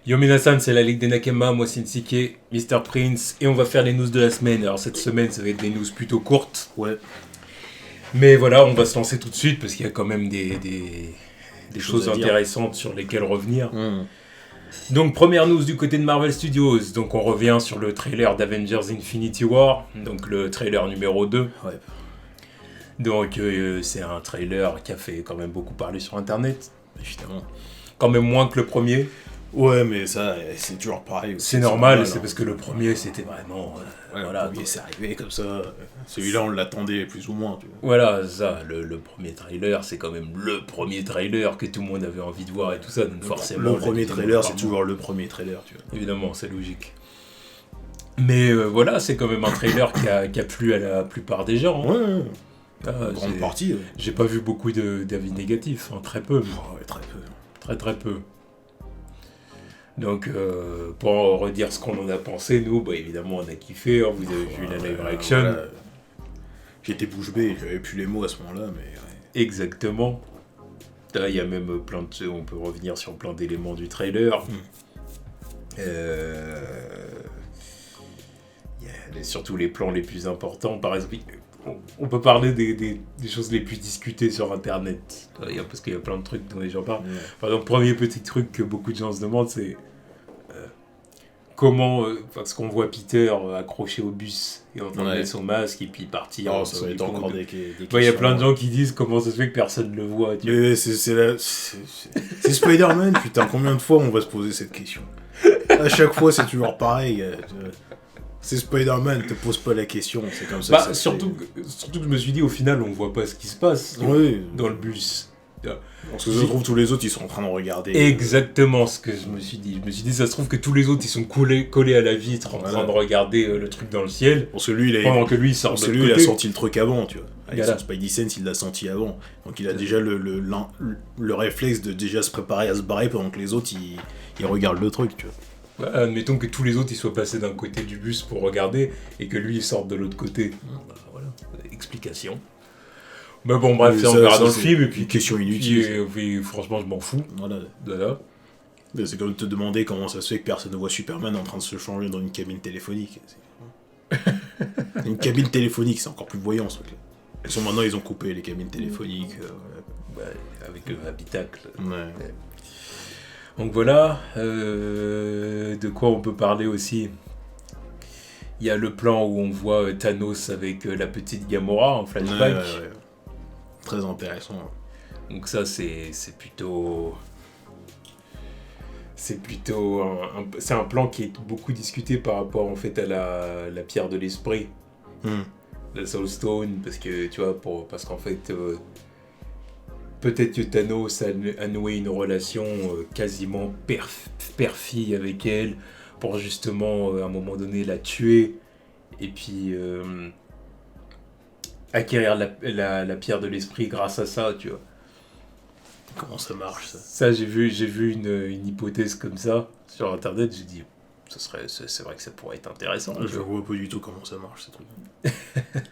Yo Minasan, c'est la Ligue des Nakama, moi c'est Nsike, Mr. Prince, et on va faire les news de la semaine. Alors cette semaine, ça va être des news plutôt courtes. Ouais. Mais voilà, on va se lancer tout de suite parce qu'il y a quand même des choses intéressantes sur lesquelles revenir. Donc première news du côté de Marvel Studios. Donc on revient sur le trailer d'Avengers Infinity War, donc le trailer numéro 2. Ouais. Donc c'est un trailer qui a fait quand même beaucoup parler sur internet. Évidemment. Quand même moins que le premier. Ouais, mais ça, c'est toujours pareil. C'est normal, c'est parce que le premier c'était vraiment... voilà, le premier c'est arrivé comme ça. Celui-là on l'attendait plus ou moins. Tu vois. Voilà, ça, le premier trailer, c'est quand même le premier trailer que tout le monde avait envie de voir et tout ça, donc forcément... Le premier trailer, c'est toujours le premier trailer, tu vois. Évidemment, c'est logique. Mais voilà, c'est quand même un trailer qui a plu à la plupart des gens. Hein. Ouais. En grande partie. Ouais. J'ai pas vu beaucoup d'avis négatifs, hein, très peu. Ouais, très peu. Très peu. Donc, pour redire ce qu'on en a pensé, nous, bah, évidemment, on a kiffé. Hein, vous avez vu la live reaction. Voilà. J'étais bouche bée, j'avais plus les mots à ce moment-là, mais... Ouais. Exactement. Là, il y a même plein de... On peut revenir sur plein d'éléments du trailer. Il y a surtout les plans les plus importants. Par exemple, on peut parler des choses les plus discutées sur Internet. Parce qu'il y a plein de trucs dont les gens parlent. Ouais. Par exemple, premier petit truc que beaucoup de gens se demandent, c'est... comment, parce qu'on voit Peter accroché au bus et en train de mettre son masque et puis partir. Oh, ça va être encore des questions. Il y a plein de gens qui disent comment ça se fait que personne ne le voit. Mais c'est Spider-Man, putain, combien de fois on va se poser cette question? À chaque fois c'est toujours pareil. C'est Spider-Man, te pose pas la question, c'est comme ça. Bah, surtout que je me suis dit, au final, on voit pas ce qui se passe dans le bus. Parce que je trouve tous les autres ils sont en train de regarder. Exactement ce que je me suis dit. Je me suis dit, ça se trouve que tous les autres ils sont collés à la vitre en train de regarder le truc dans le ciel. Pour celui pendant que lui il sort de l'autre côté. Il a senti le truc avant, tu vois. Avec son Spidey Sense, il l'a senti avant. Donc il a déjà le réflexe de déjà se préparer à se barrer pendant que les autres ils regardent le truc, tu vois. Ouais, admettons que tous les autres ils soient passés d'un côté du bus pour regarder et que lui il sorte de l'autre côté. Bah, voilà, explication. Mais bon, bref, on verra dans le film. Et puis, question inutile. Puis, franchement, je m'en fous. Voilà. Mais c'est comme te demander comment ça se fait que personne ne voit Superman en train de se changer dans une cabine téléphonique. Une cabine téléphonique, c'est encore plus voyant ce truc-là. Parce que maintenant, ils ont coupé les cabines téléphoniques. Avec l'habitacle. Ouais. Donc voilà. De quoi on peut parler aussi? Il y a le plan où on voit Thanos avec la petite Gamora en flashback. Ouais. Très intéressant. Donc ça, c'est plutôt... C'est un plan qui est beaucoup discuté par rapport en fait à la pierre de l'esprit. La Soul Stone, parce que tu vois, parce qu'en fait... peut-être que Thanos a noué une relation quasiment père-fille avec elle pour justement, à un moment donné, la tuer et puis acquérir la pierre de l'esprit grâce à ça, tu vois. Comment ça marche, ça? Ça, j'ai vu une hypothèse comme ça sur Internet, j'ai dit, c'est vrai que ça pourrait être intéressant. Je vois pas du tout comment ça marche, ce truc.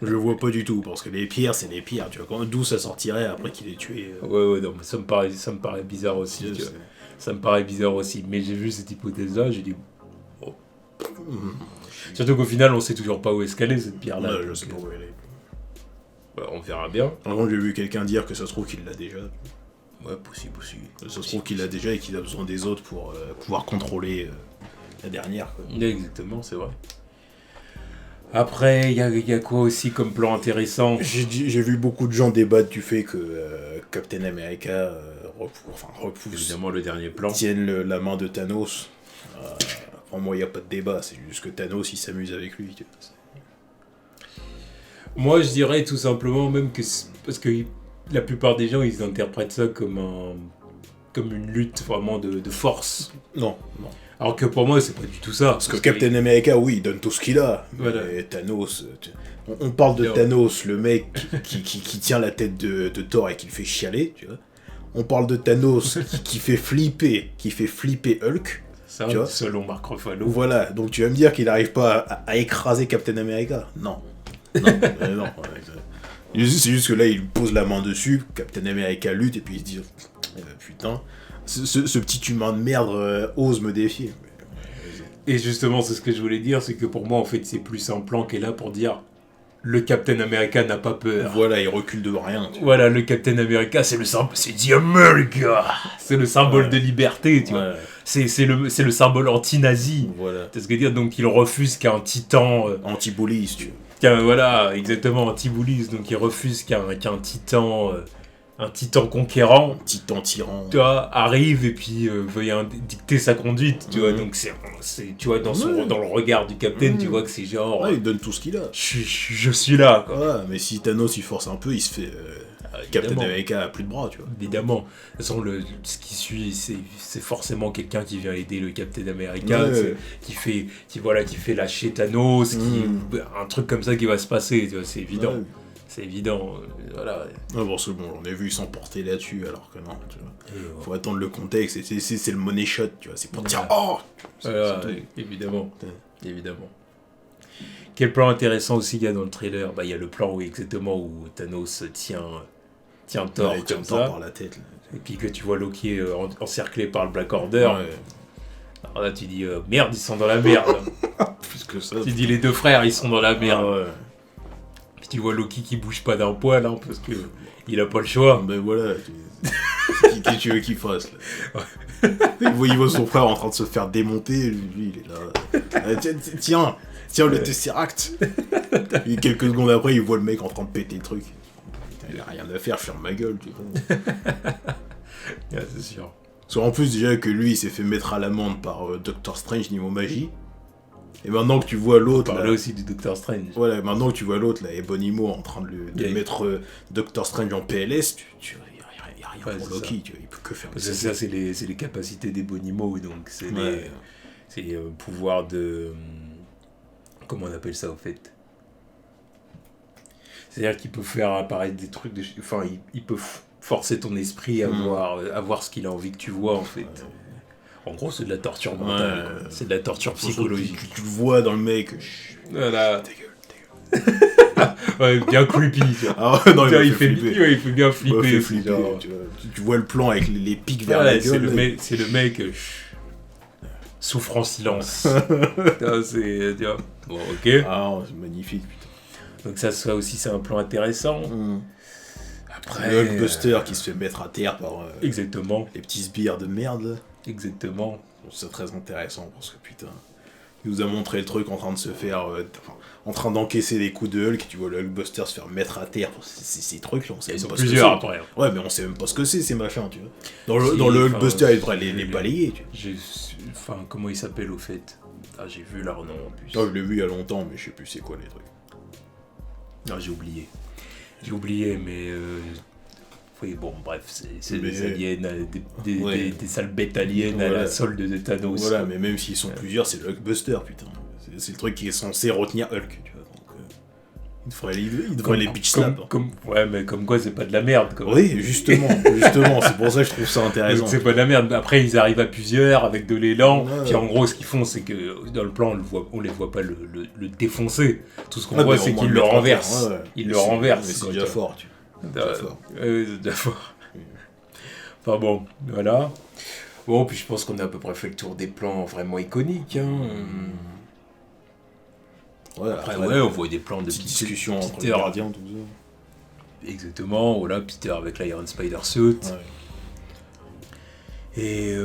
Je vois pas du tout, parce que les pierres, c'est les pierres, tu vois. D'où ça sortirait après qu'il ait tué... Ouais, non, mais ça me paraît bizarre aussi, tu vois. Ça me paraît bizarre aussi, mais j'ai vu cette hypothèse-là, j'ai dit... Oh. Surtout qu'au final, on sait toujours pas où est-ce qu'elle est, cette pierre-là. Ouais, je sais pas où elle est. Bah, on verra bien. Par contre, j'ai vu quelqu'un dire que ça se trouve qu'il l'a déjà. Ouais, possible. Ça se trouve qu'il l'a déjà et qu'il a besoin des autres pour pouvoir contrôler la dernière. Quoi. Exactement, c'est vrai. Après, il y a quoi aussi comme plan intéressant? J'ai vu beaucoup de gens débattre du fait que Captain America repousse évidemment le dernier plan. Tienne la main de Thanos. Pour moi, il n'y a pas de débat. C'est juste que Thanos, il s'amuse avec lui. Tu vois. Moi, je dirais tout simplement même que... Parce que la plupart des gens, ils interprètent ça comme une lutte vraiment de force. Non. Alors que pour moi, c'est pas du tout ça. Parce que Captain America, oui, il donne tout ce qu'il a. Voilà. Mais Thanos... On parle de Thanos, le mec qui tient la tête de Thor et qui le fait chialer, tu vois. On parle de Thanos qui fait flipper Hulk. Ça, tu vois, selon Mark Ruffalo. Voilà, donc tu vas me dire qu'il n'arrive pas à écraser Captain America? Non. Non. C'est juste que là, il pose la main dessus, Captain America lutte, et puis il se dit... Putain, ce petit humain de merde ose me défier. Et justement, c'est ce que je voulais dire, c'est que pour moi, en fait, c'est plus un plan qui est là pour dire le Captain America n'a pas peur. Voilà, il recule de rien. Voilà, le Captain America, c'est le symbole, c'est The America, c'est le symbole de liberté, tu vois. C'est le symbole anti-nazi. Voilà. C'est ce que dire. Donc il refuse qu'un titan anti-bullies, tu vois. Voilà, exactement, anti-bullies. Donc il refuse qu'un titan. Un titan conquérant, un titan tyran, tu vois, arrive et puis veuille dicter sa conduite, tu vois. Donc c'est tu vois dans le regard du Captain, tu vois que c'est genre. Il donne tout ce qu'il a. Je suis là, quoi. Ouais, mais si Thanos il force un peu, il se fait. Captain America a plus de bras, tu vois. Évidemment. De toute façon, ce qui suit, c'est forcément quelqu'un qui vient aider le Captain America, qui fait lâcher Thanos, un truc comme ça qui va se passer, tu vois, c'est évident. Ouais. C'est évident, voilà. Ouais, bon, c'est bon, on a vu ils s'emporter là-dessus, alors que non, tu vois. Faut attendre le contexte, c'est le money shot, tu vois, c'est pour dire oh. Voilà, évidemment, évidemment. Quel plan intéressant aussi il y a dans le trailer, il y a le plan où Thanos tient Thor comme ça, par la tête, là. Et puis que tu vois Loki encerclé par le Black Order. Ouais. Alors là tu dis merde, ils sont dans la merde. Plus que ça. Tu dis les deux frères ils sont dans la merde. Ouais. Puis tu vois Loki qui bouge pas d'un poil parce que il a pas le choix. Ben voilà. Qu'est-ce que tu veux qu'il fasse là? Il voit son frère en train de se faire démonter, lui il est là. Tiens le Tesseract. Et quelques secondes après il voit le mec en train de péter le truc. Il a rien à faire, ferme ma gueule, tu vois. Ouais, c'est sûr. Parce qu'en plus, déjà que lui, il s'est fait mettre à l'amende par Doctor Strange niveau magie. Et maintenant que tu vois l'autre. On parlait aussi du Doctor Strange. Voilà, maintenant que tu vois l'autre, là, Ebonimo, en train de mettre Doctor Strange en PLS, il n'y a rien pour Loki, tu vois, il peut que faire ça. C'est les capacités d'Ebonimo, donc c'est les pouvoirs de. Comment on appelle ça, au fait? C'est-à-dire qu'il peut faire apparaître des trucs, enfin, il peut forcer ton esprit à voir ce qu'il a envie que tu vois, en fait. En gros, c'est de la torture mentale, c'est de la torture psychologique. Tu le vois dans le mec. Voilà. Ta gueule. Ouais, bien creepy, tu vois. Ah ouais, non, il fait bien flipper. Tu vois le plan avec les pics vers la gueule. C'est le mec souffre en silence. C'est, tu vois. Bon, ok. Ah, c'est magnifique, putain. Donc ça aussi, c'est un plan intéressant. Après... Le Hulkbuster qui se fait mettre à terre par exactement. Les petits sbires de merde. Exactement. C'est très intéressant parce que putain, il nous a montré le truc en train de se faire... en train d'encaisser des coups de Hulk, tu vois le Hulkbuster se faire mettre à terre. Ces trucs là, on sait même pas ce que c'est. Plusieurs après. Ouais, mais on sait même pas ce que c'est, ces machins, tu vois. Dans le Hulkbuster, il devrait les balayer, tu vois. Enfin, comment il s'appelle au fait? J'ai vu leur nom en plus. Je l'ai vu il y a longtemps, mais je sais plus c'est quoi les trucs. Non, j'ai oublié, mais oui, bon, bref, c'est des aliens, des sales bêtes aliens à la solde de Thanos. Voilà, mais même s'ils sont plusieurs, c'est le Hulkbuster, putain. C'est le truc qui est censé retenir Hulk, tu vois. Donc, il devrait les bitch slap. Ouais, mais comme quoi, c'est pas de la merde. Oui, justement, c'est pour ça que je trouve ça intéressant. C'est pas de la merde. Après, ils arrivent à plusieurs avec de l'élan. Puis en gros, ce qu'ils font, c'est que dans le plan, on les voit pas le défoncer. Tout ce qu'on voit, c'est qu'ils le renversent. Ils le renversent. Mais c'est déjà fort, tu vois. C'est déjà fort. Enfin bon, voilà. Bon, puis je pense qu'on a à peu près fait le tour des plans vraiment iconiques. Ouais, après, on voit des plans de petites discussions entre les gardiens, tout ça. Exactement, voilà, Peter avec l'Iron Spider Suit. Et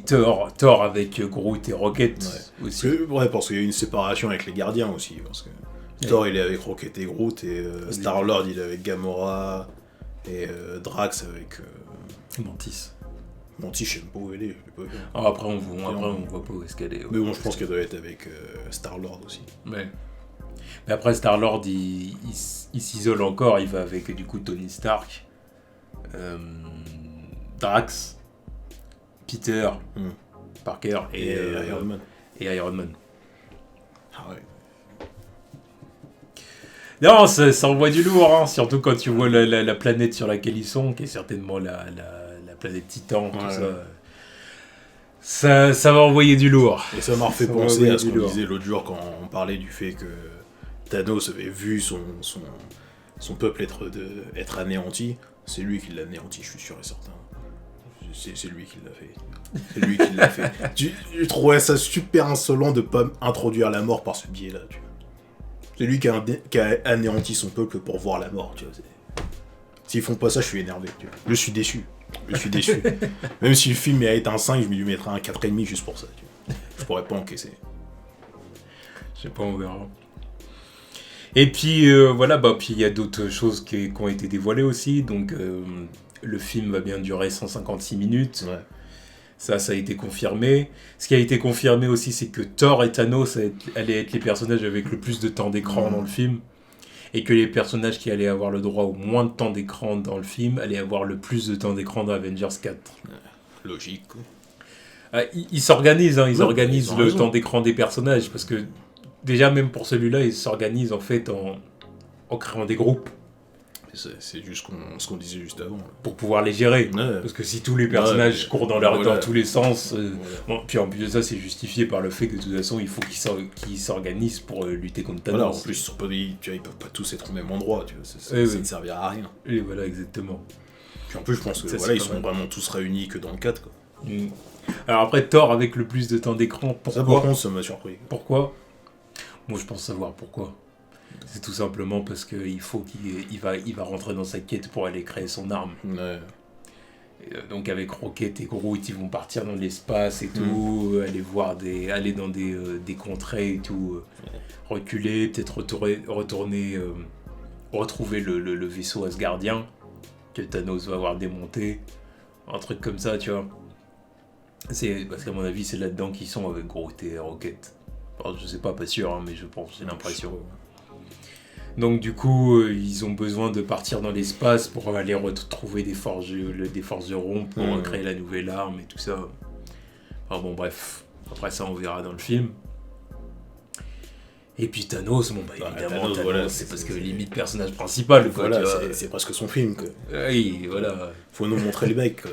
Thor avec Groot et Rocket aussi. Ouais, parce qu'il y a une séparation avec les gardiens aussi. Parce que Thor, il est avec Rocket et Groot, et Star-Lord, il est avec Gamora, et Drax avec... Mantis. Mantis, je sais même pas où elle est. Après, on voit pas où est-ce qu'elle est. Mais bon, je pense qu'elle doit être avec Star-Lord aussi. Ouais. Mais après, Star-Lord, il s'isole encore. Il va avec, du coup, Tony Stark, Drax, Peter, Parker et Iron Man. Iron Man. Ah ouais. Non, ça envoie du lourd, hein, surtout quand tu vois la planète sur laquelle ils sont, qui est certainement la planète Titan, tout ça. Ça va envoyer du lourd. Et ça m'a refait penser à ce qu'on disait l'autre jour quand on parlait du fait que Thanos avait vu son peuple être anéanti. C'est lui qui l'a anéanti, je suis sûr et certain. C'est lui qui l'a fait. C'est lui qui l'a fait. Je trouvais ça super insolent de pas introduire la mort par ce biais-là, tu vois. C'est lui qui a anéanti son peuple pour voir la mort, tu vois. S'ils font pas ça, je suis énervé, tu vois. Je suis déçu. Même si le film mérite un 5, je lui mettrais un 4,5 juste pour ça, tu vois. Je pourrais pas encaisser. Je sais pas, on verra. Et puis, voilà, puis il y a d'autres choses qui ont été dévoilées aussi, donc... le film va bien durer 156 minutes. Ouais. Ça a été confirmé. Ce qui a été confirmé aussi, c'est que Thor et Thanos allaient être les personnages avec le plus de temps d'écran dans le film. Et que les personnages qui allaient avoir le droit au moins de temps d'écran dans le film allaient avoir le plus de temps d'écran dans Avengers 4. Logique. Ils s'organisent, ils organisent le temps d'écran des personnages. Parce que déjà, même pour celui-là, ils s'organisent en fait en créant des groupes. C'est juste ce qu'on disait juste avant. Pour pouvoir les gérer. Ouais. Parce que si tous les personnages courent dans tous les sens... Bon, puis en plus de ça, c'est justifié par le fait que de toute façon, il faut qu'ils s'organisent pour lutter contre Thanos. Voilà, en plus, ils peuvent pas tous être au même endroit. Tu vois, ça ne servira à rien. Et voilà, exactement. Puis en plus, je pense que ils sont vraiment tous réunis que dans le 4. Quoi. Alors après, Thor avec le plus de temps d'écran, pourquoi ? Ça, par contre, ça m'a surpris. Pourquoi ? Moi, je pense savoir pourquoi. C'est tout simplement parce qu'il faut qu'il va rentrer dans sa quête pour aller créer son arme. Ouais. Et donc avec Rocket et Groot, ils vont partir dans l'espace et tout, aller dans des contrées et tout, reculer, peut-être retourner retrouver le vaisseau asgardien que Thanos va avoir démonté, un truc comme ça, tu vois. Parce qu'à mon avis, c'est là-dedans qu'ils sont avec Groot et Rocket. Alors, je sais pas sûr, hein, mais je pense, j'ai l'impression. Donc du coup, ils ont besoin de partir dans l'espace pour aller retrouver des forgerons pour créer la nouvelle arme et tout ça. Enfin bon, bref. Après ça, on verra dans le film. Et puis Thanos, évidemment, Thanos, c'est parce que limite personnage principal. Quoi, voilà, c'est presque son film. Quoi. Oui, voilà. Faut nous montrer les mecs. Quoi.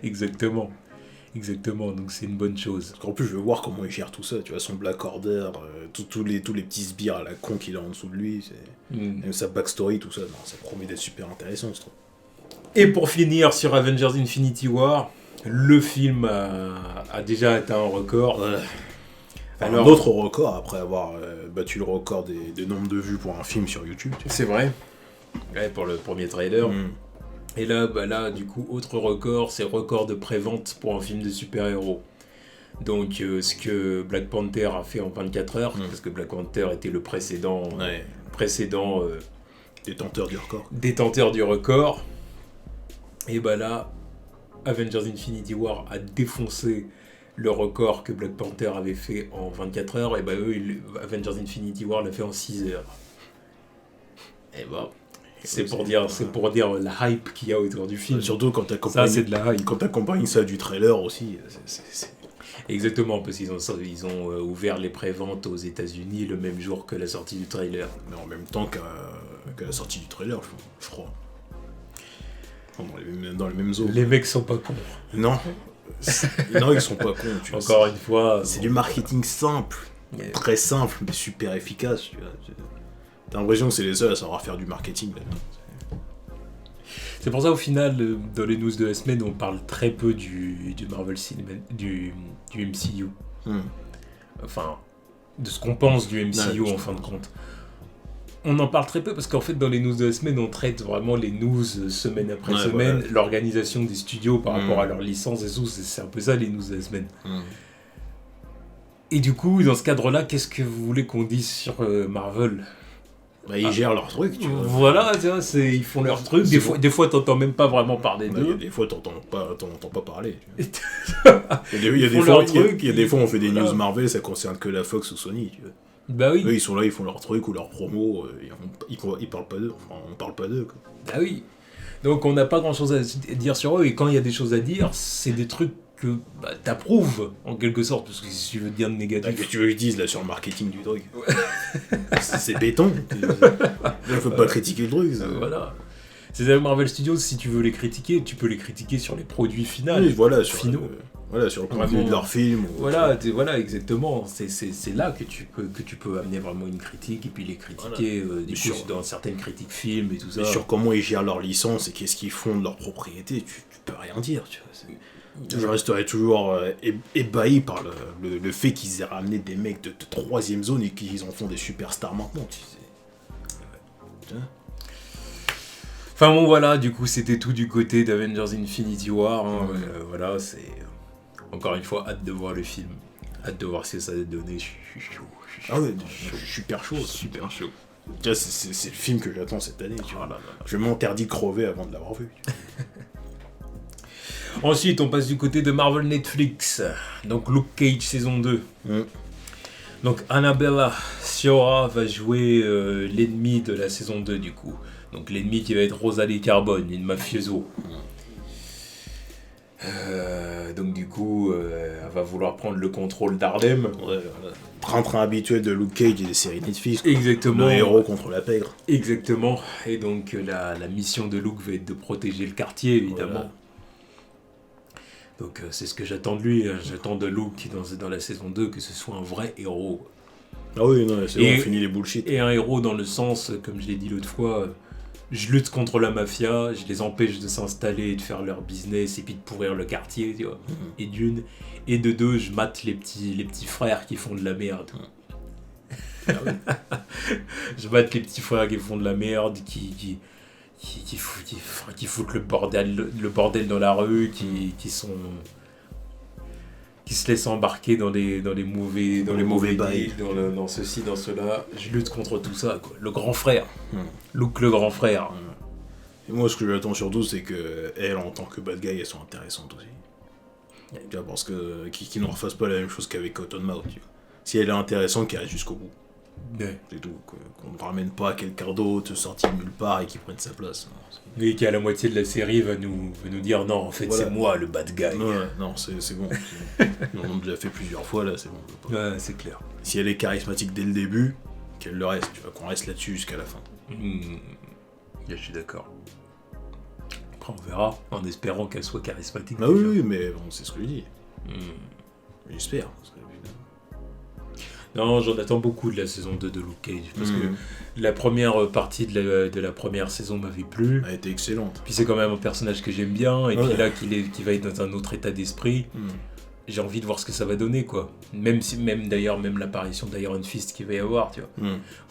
Exactement, donc c'est une bonne chose. Parce qu'en plus, je veux voir comment il gère tout ça, tu vois, son Black Order, tous les petits sbires à la con qu'il a en dessous de lui, même sa backstory, tout ça, ça promet d'être super intéressant, ce truc. Et pour finir sur Avengers Infinity War, le film a déjà atteint un record. Ouais. Alors, un autre record, après avoir battu le record des nombres de vues pour un film sur YouTube. Tu vois. C'est vrai, ouais, pour le premier trailer. Et là, du coup, autre record, c'est record de prévente pour un film de super-héros. Donc, ce que Black Panther a fait en 24 heures, parce que Black Panther était le précédent détenteur du record. Détenteur du record. Et là, Avengers Infinity War a défoncé le record que Black Panther avait fait en 24 heures. Et Avengers Infinity War l'a fait en 6 heures. Et c'est pour dire la hype qu'il y a autour du film. Surtout quand c'est de la hype. Quand t'accompagnes ça du trailer aussi. Exactement, parce qu'ils ont ouvert les préventes aux États-Unis le même jour que la sortie du trailer. Mais en même temps qu'à la sortie du trailer, je crois. Dans les mêmes eaux. Les mecs sont pas cons. Non, ils sont pas cons. Tu vois, encore une fois. C'est du marketing simple, très simple, mais super efficace. Tu vois. T'as l'impression que c'est les seuls à savoir faire du marketing là-dedans. C'est pour ça au final, dans les news de la semaine, on parle très peu du Marvel du MCU. Enfin, de ce qu'on pense du MCU en fin de compte. On en parle très peu parce qu'en fait, dans les news de la semaine, on traite vraiment les news semaine après semaine, l'organisation des studios par rapport à leur licence et tout, c'est un peu ça les news de la semaine. Et du coup, dans ce cadre-là, qu'est-ce que vous voulez qu'on dise sur Marvel ? Ils gèrent leur truc, tu vois. Voilà, ils font leur truc. Des fois, t'entends même pas vraiment parler d'eux. Des fois, t'entends pas parler. Il y a des fois, on fait des news Marvel, ça concerne que la Fox ou Sony, tu vois. Bah oui. Eux, ils sont là, ils font leur truc ou leur promo, ils parlent pas d'eux. Enfin, on parle pas d'eux, quoi. Bah oui. Donc, on n'a pas grand-chose à dire sur eux, et quand il y a des choses à dire, c'est des trucs que t'approuves, en quelque sorte, parce que si tu veux dire de négatif... Qu'est-ce que tu veux que je dise, là, sur le marketing du truc ? C'est béton. Il faut pas critiquer le truc. Voilà. C'est avec Marvel Studios, si tu veux les critiquer, tu peux les critiquer sur les produits finaux. Oui, voilà, finaux. Voilà, sur le contenu de leur film. Voilà, exactement. C'est là que tu peux amener vraiment une critique et puis les critiquer dans certaines critiques films et tout ça. Mais sur comment ils gèrent leur licence et qu'est-ce qu'ils font de leur propriété, tu peux rien dire, tu vois. Je resterai toujours ébahi par le fait qu'ils aient ramené des mecs de 3ème zone et qu'ils en font des superstars maintenant, tu sais. Enfin bon, voilà, du coup, c'était tout du côté d'Avengers Infinity War. Hein. Voilà, c'est... Encore une fois, hâte de voir le film. Hâte de voir ce que ça va donner. Je suis chaud. Ah ouais, je suis super chaud. Super chaud. C'est le film que j'attends cette année, tu vois. Je m'interdis de crever avant de l'avoir vu. Ensuite, on passe du côté de Marvel Netflix. Donc, Luke Cage saison 2. Donc, Annabella Sciorra va jouer l'ennemi de la saison 2, du coup. Donc, l'ennemi qui va être Rosalie Carbone, une mafioso. Donc, du coup, elle va vouloir prendre le contrôle d'Harlem. Ouais, train habituel de Luke Cage et des séries Netflix. Exactement. Le héros contre la pègre. Exactement. Et donc, la mission de Luke va être de protéger le quartier, évidemment. Voilà. Donc c'est ce que j'attends de lui, j'attends de Luke dans la saison 2 que ce soit un vrai héros. Ah oui, non, c'est bon, on finit les bullshit. Et un héros dans le sens, comme je l'ai dit l'autre fois, je lutte contre la mafia, je les empêche de s'installer et de faire leur business et puis de pourrir le quartier, tu vois. Et d'une, et de deux, je mate les petits frères qui font de la merde. Ah oui. Je mate les petits frères qui font de la merde, qui foutent le bordel dans la rue, qui se laissent embarquer dans les mauvais bails, dans ceci, dans cela. Je lutte contre tout ça, quoi. Le grand frère. Luke le grand frère. Et moi, ce que j'attends surtout, c'est que elle, en tant que bad guy, elles sont intéressantes aussi. Tu vois, parce que qu'ils ne refassent pas la même chose qu'avec Cottonmouth, tu vois. Si elle est intéressante, qu'elle reste jusqu'au bout. Ouais. C'est tout, qu'on ne ramène pas quelqu'un d'autre sorti de nulle part et qui prenne sa place. Et qui à la moitié de la série va nous dire non, en fait voilà. C'est moi le bad guy. Non, c'est bon. On a déjà fait plusieurs fois là, c'est bon. Ouais, c'est clair. Si elle est charismatique dès le début, qu'elle le reste, tu vois, qu'on reste là-dessus jusqu'à la fin. Je suis d'accord. Après on verra, en espérant qu'elle soit charismatique. Ah oui, mais bon, c'est ce que je dis. J'espère. Non, j'en attends beaucoup de la saison 2 de Luke Cage, parce que la première partie de la première saison m'avait plu. Elle a été excellente. Puis c'est quand même un personnage que j'aime bien, et puis là, qui va être dans un autre état d'esprit, j'ai envie de voir ce que ça va donner, quoi. Même l'apparition d'Iron Fist qu'il va y avoir, tu vois.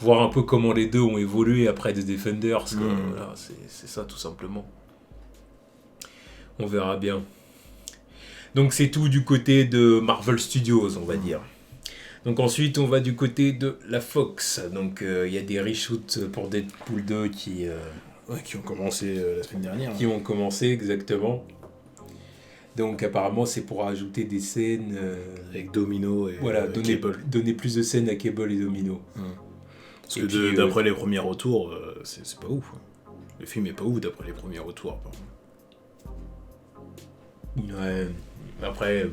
Voir un peu comment les deux ont évolué après The Defenders, quoi. Voilà, c'est ça, tout simplement. On verra bien. Donc c'est tout du côté de Marvel Studios, on va dire. Donc ensuite, on va du côté de la Fox. Donc il y a des reshoots pour Deadpool 2 qui ont commencé la semaine dernière. Qui ont commencé, exactement. Donc apparemment, c'est pour ajouter des scènes... avec Domino et Cable. Donner plus de scènes à Cable et Domino. Parce que d'après les premiers retours, c'est pas ouf. Le film est pas ouf d'après les premiers retours. Ouais, après...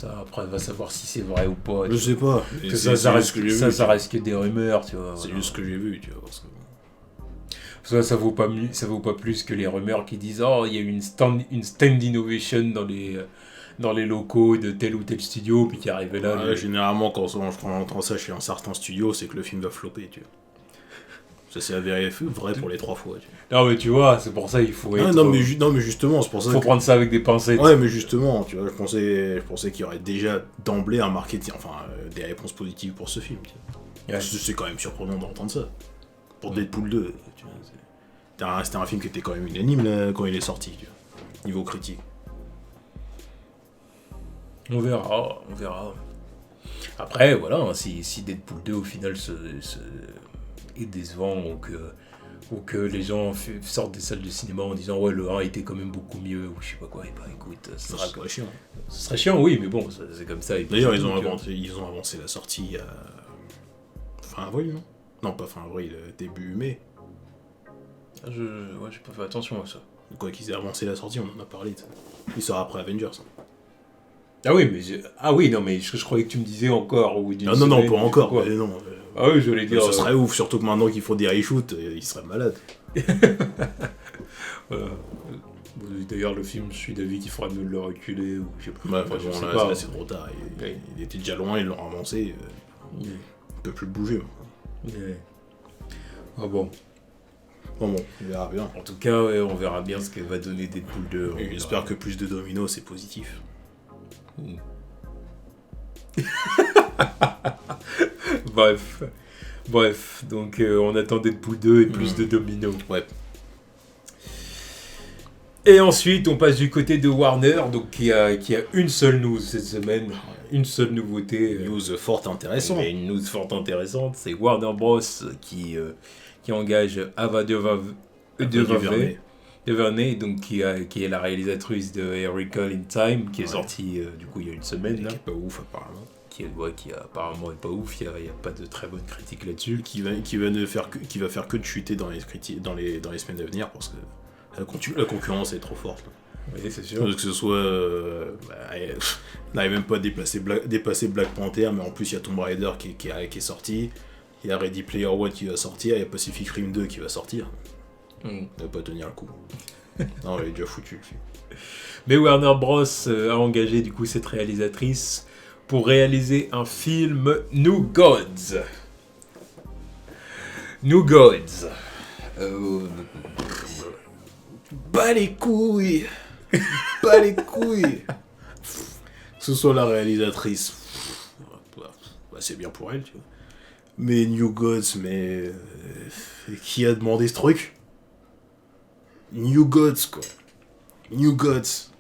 Après, on va savoir si c'est vrai ou pas. Je sais pas. Que ça reste que des rumeurs, tu vois. C'est juste ce que j'ai vu, tu vois. Parce que... Ça vaut pas plus que les rumeurs qui disent oh, il y a eu une stand innovation dans les locaux de tel ou tel studio, puis qui arrivait là. Généralement, quand je entends ça chez un certain studio, c'est que le film va flopper, tu vois. Ça s'est avéré vrai pour les 3 fois. Tu vois. Non mais tu vois, c'est pour ça il faut être... Non mais justement, c'est pour ça faut prendre ça avec des pincettes. Ouais mais justement, tu vois, je pensais qu'il y aurait déjà d'emblée un marketing, des réponses positives pour ce film. Tu vois. C'est quand même surprenant d'entendre ça. Pour Deadpool 2, tu vois, c'était un film qui était quand même unanime là, quand il est sorti, tu vois, niveau critique. On verra. Après, voilà, si Deadpool 2 au final est décevant ou que les gens sortent des salles de cinéma en disant ouais le 1 était quand même beaucoup mieux ou je sais pas quoi, et bah écoute, ce serait chiant. Ce serait chiant, oui, mais bon, c'est comme ça. D'ailleurs, ils ont avancé la sortie fin avril, non ? Non, pas fin avril, début mai. J'ai pas fait attention à ça. Quoi qu'ils aient avancé la sortie, on en a parlé. Il sort après Avengers. Ah oui, non, mais je croyais que tu me disais encore. Ou non, pas encore. Mais non. Ah oui, je voulais dire. Ce serait ouf, surtout que maintenant qu'ils font des reshoots, ils seraient malades. Voilà. D'ailleurs, le film, je suis d'avis qu'il faudra mieux le reculer. Ou je sais pas. Bah, je sais pas. Là, c'est trop tard. Il était déjà loin, ils l'ont ramassé. Il peut plus bouger. Ah bon. Bon, on verra bien. En tout cas, ouais, on verra bien ce qu'elle va donner Deadpool 2. J'espère que plus de dominos, c'est positif. Bref, donc on attend Deadpool 2 et plus de dominos. Ouais. Et ensuite, on passe du côté de Warner, donc qui a une seule news cette semaine, une seule nouveauté. News fort intéressante. Et une news fort intéressante, c'est Warner Bros. qui engage Ava DuVernay, donc qui est la réalisatrice de A Wrinkle in Time, qui est sortie du coup il y a une semaine. Qui est pas ouf apparemment. Qui apparemment est pas ouf, il y a pas de très bonne critique là-dessus. Qui va faire que de chuter dans les semaines à venir parce que la concurrence est trop forte. Là. Oui, c'est sûr. Que ce soit... n'arrive même pas à dépasser Black Panther, mais en plus il y a Tomb Raider qui est sorti, il y a Ready Player One qui va sortir, il y a Pacific Rim 2 qui va sortir. Il va pas tenir le coup. Non, il est déjà foutu le film. Mais Warner Bros. A engagé du coup cette réalisatrice pour réaliser un film New Gods. Bas les couilles. Que ce soit la réalisatrice, c'est bien pour elle, tu vois. Mais New Gods, qui a demandé ce truc? New Gods, quoi. New Gods.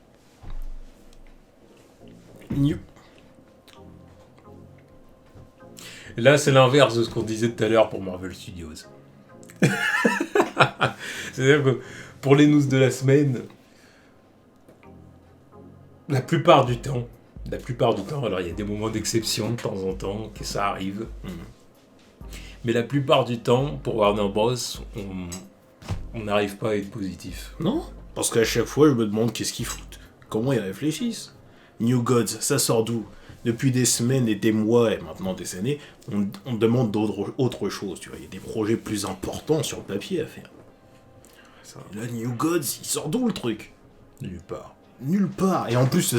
Là, c'est l'inverse de ce qu'on disait tout à l'heure pour Marvel Studios. C'est-à-dire que pour les news de la semaine, la plupart du temps, alors il y a des moments d'exception de temps en temps, que ça arrive, mais la plupart du temps, pour Warner Bros., on n'arrive pas à être positif. Non, parce qu'à chaque fois, je me demande qu'est-ce qu'ils foutent. Comment ils réfléchissent. New Gods, ça sort d'où? Depuis des semaines et des mois, et maintenant des années, on demande autre chose, tu vois. Il y a des projets plus importants sur le papier à faire. Et là, New Gods, il sort d'où le truc? Nulle part. Et en plus,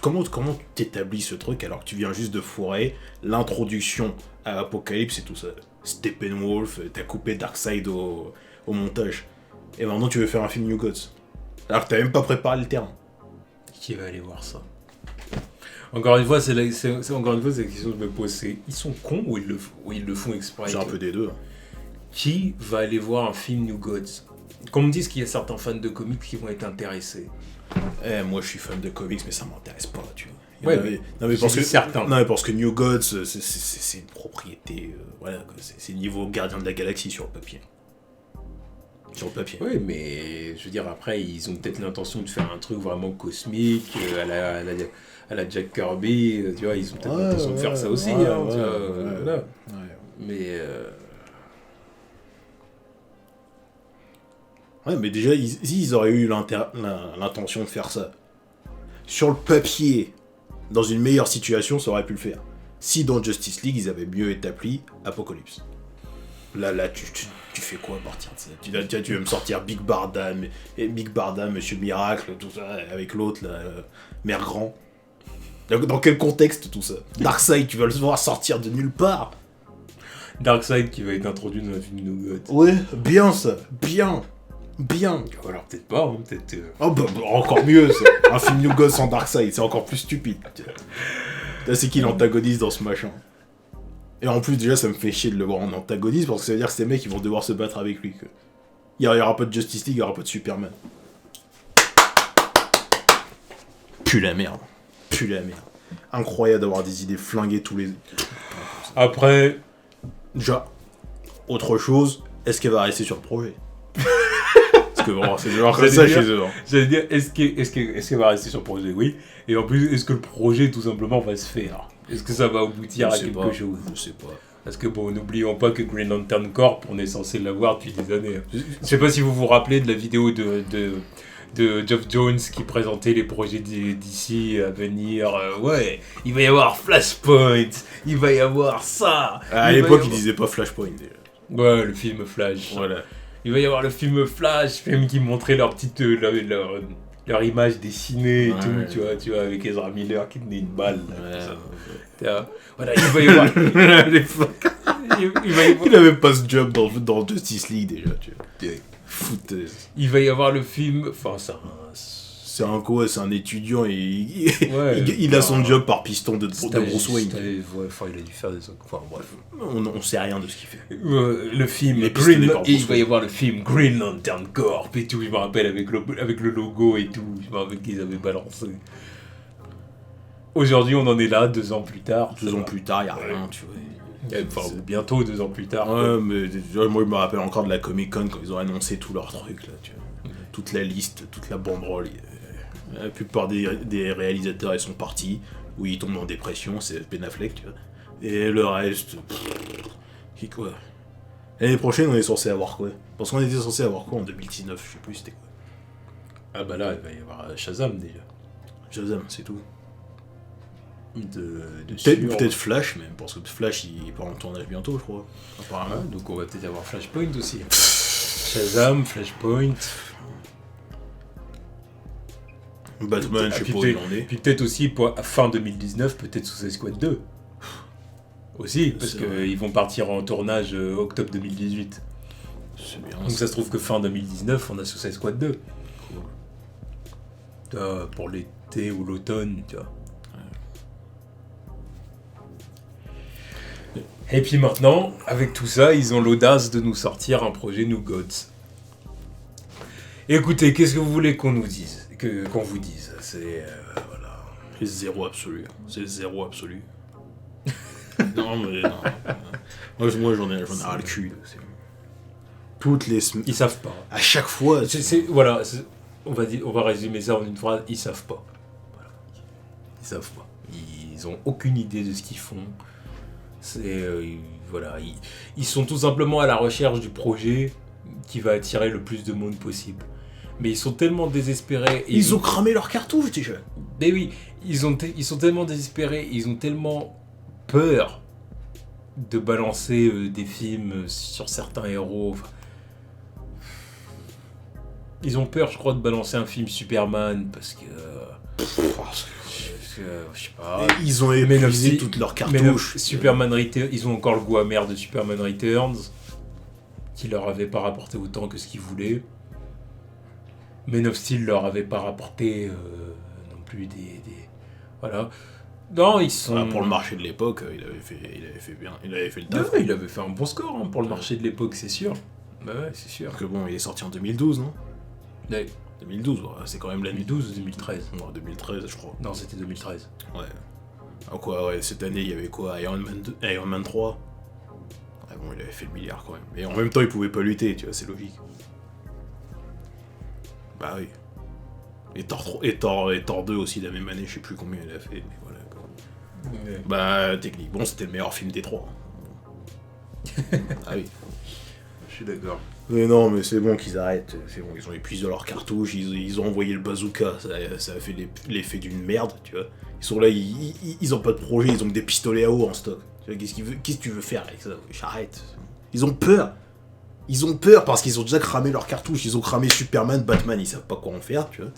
comment tu t'établis ce truc alors que tu viens juste de foirer l'introduction à Apocalypse et tout ça? Steppenwolf, t'as coupé Darkseid au montage. Et maintenant tu veux faire un film New Gods. Alors que t'as même pas préparé le terrain. Qui va aller voir ça? Encore une fois, c'est la question que je me pose. Ils sont cons ou ils le font exprès? C'est un peu des deux. Qui va aller voir un film New Gods? Qu'on me dise qu'il y a certains fans de comics qui vont être intéressés. Moi je suis fan de comics, mais ça m'intéresse pas, tu vois. Ouais, mais parce que certains. Non, mais parce que New Gods, c'est une propriété. Voilà, c'est niveau Gardien de la Galaxie sur le papier. Oui, mais je veux dire, après, ils ont peut-être l'intention de faire un truc vraiment cosmique, à la Jack Kirby, tu vois, ils ont peut-être l'intention de faire ça aussi. Mais. Ouais, mais déjà, ils auraient eu l'intention de faire ça. Sur le papier, dans une meilleure situation, ça aurait pu le faire. Si dans Justice League, ils avaient mieux établi Apocalypse. Là, tu fais quoi à partir de ça? Tu veux me sortir Big Barda, Monsieur Miracle, tout ça, avec l'autre, là, Mère Grand. Dans quel contexte, tout ça? Darkseid, tu vas le voir sortir de nulle part. Darkseid qui va être introduit dans un film New Gods. Ouais, bien ça, bien. Ou alors peut-être pas, hein, peut-être... Oh bah, encore mieux, ça. Un film New Gods sans Darkseid, c'est encore plus stupide. Là, c'est qui l'antagoniste dans ce machin? Et en plus, déjà, ça me fait chier de le voir en antagoniste, parce que ça veut dire que ces mecs, ils vont devoir se battre avec lui. Il y aura pas de Justice League, il y aura pas de Superman. Pue la merde. Incroyable d'avoir des idées flinguées tous les... Après... Déjà, autre chose, est-ce qu'elle va rester sur le projet? Parce que bon, c'est genre comme ça chez eux. Hein. J'allais dire, est-ce qu'elle va rester sur le projet? Oui. Et en plus, est-ce que le projet, tout simplement, va se faire? Est-ce que ça va aboutir à quelque chose? Je sais pas. Parce que bon, n'oublions pas que Green Lantern Corp, on est censé l'avoir depuis des années. Je sais pas si vous vous rappelez de la vidéo de Geoff Jones qui présentait les projets d'ici à venir. Ouais, il va y avoir Flashpoint, il va y avoir ça. À l'époque, il disait pas Flashpoint déjà. Ouais, le film Flash. Voilà. Il va y avoir le film Flash, film qui montrait leur petite leur image dessinée et tout, tu vois, avec Ezra Miller qui tenait une balle. Voilà, il va y avoir. Il avait pas ce job dans Justice League déjà, tu vois. Foutaise. Il va y avoir le film. Enfin, c'est un étudiant et il a son job par piston de Bruce Wayne. Il a dû faire des trucs. Enfin, bref. On sait rien de ce qu'il fait. Le film il va y avoir le film Green Lantern Corp et tout. Je me rappelle avec le logo et tout. Je me rappelle qu'ils avaient balancé. Aujourd'hui, on en est là, 2 ans plus tard. 2 ans plus tard, il n'y a rien, tu vois. Enfin, bientôt 2 ans plus tard. Ouais, mais moi, je me rappelle encore de la Comic Con quand ils ont annoncé tous leurs trucs, là, tu vois. Toute la liste, toute la banderole. La plupart des réalisateurs, ils sont partis, ou ils tombent en dépression, c'est Ben Affleck, tu vois. Et le reste, quoi. L'année prochaine, on est censé avoir quoi? Parce qu'on était censé avoir quoi en 2019, je sais plus, c'était quoi. Ah bah là, il va y avoir Shazam déjà. Shazam, c'est tout. Peut-être Flash même, parce que Flash il part en tournage bientôt, je crois. Apparemment. Donc on va peut-être avoir Flashpoint aussi. Shazam, Flashpoint. Batman, je sais pas où il en est. Puis peut-être aussi, fin 2019, peut-être Suicide Squad 2. Aussi, parce qu'ils vont partir en tournage octobre 2018. C'est bien. Donc ça se trouve que fin 2019, on a Suicide Squad 2. Cool. Pour l'été ou l'automne, tu vois. Et puis maintenant, avec tout ça, ils ont l'audace de nous sortir un projet New Gods. Écoutez, qu'est-ce que vous voulez qu'on nous dise, qu'on vous dise? C'est voilà. C'est zéro absolu. Non mais non. Moi j'en ai ras le cul. Toutes les semaines. Ils savent pas. À chaque fois. Voilà. On va résumer ça en une phrase. Ils savent pas. Voilà. Ils savent pas. Ils ont aucune idée de ce qu'ils font. Voilà, ils sont tout simplement à la recherche du projet qui va attirer le plus de monde possible. Mais ils sont tellement désespérés. Ils ont cramé leurs cartouches déjà. Mais oui, ils sont tellement désespérés, ils ont tellement peur de balancer des films sur certains héros. Enfin, ils ont peur, je crois, de balancer un film Superman parce que je sais pas. Ils ont épuisé toutes leurs cartouches. Superman Returns, ils ont encore le goût amer de Superman Returns, qui leur avait pas rapporté autant que ce qu'ils voulaient. Man of Steel leur avait pas rapporté non plus des voilà. Non, ils sont. Pour le marché de l'époque, il avait fait bien, il avait fait le taf. Ouais, il avait fait un bon score pour le marché de l'époque, c'est sûr. Bah ouais, c'est sûr. Parce que bon, il est sorti en 2012, non? Ouais. 2012, c'est quand même l'année. 2012 ou 2013? Non, 2013, je crois. Non, c'était 2013. Ouais. Ah quoi, ouais, cette année, il y avait quoi? Iron Man 3. Ah bon, il avait fait le milliard quand même. Et en même temps, il pouvait pas lutter, tu vois, c'est logique. Bah oui. Et Thor 2 aussi la même année, je sais plus combien il a fait, mais voilà. Ouais. Bah, techniquement, c'était le meilleur film des 3. Ah oui. Je suis d'accord. Mais non, mais c'est bon qu'ils arrêtent. C'est bon, ils ont épuisé leurs cartouches, ils ont envoyé le bazooka, ça a fait l'effet d'une merde, tu vois. Ils sont là, ils ont pas de projet, ils ont que des pistolets à eau en stock. Tu vois, qu'est-ce que tu veux faire avec ça? J'arrête. Ils ont peur. Ils ont peur parce qu'ils ont déjà cramé leurs cartouches. Ils ont cramé Superman, Batman, ils savent pas quoi en faire, tu vois.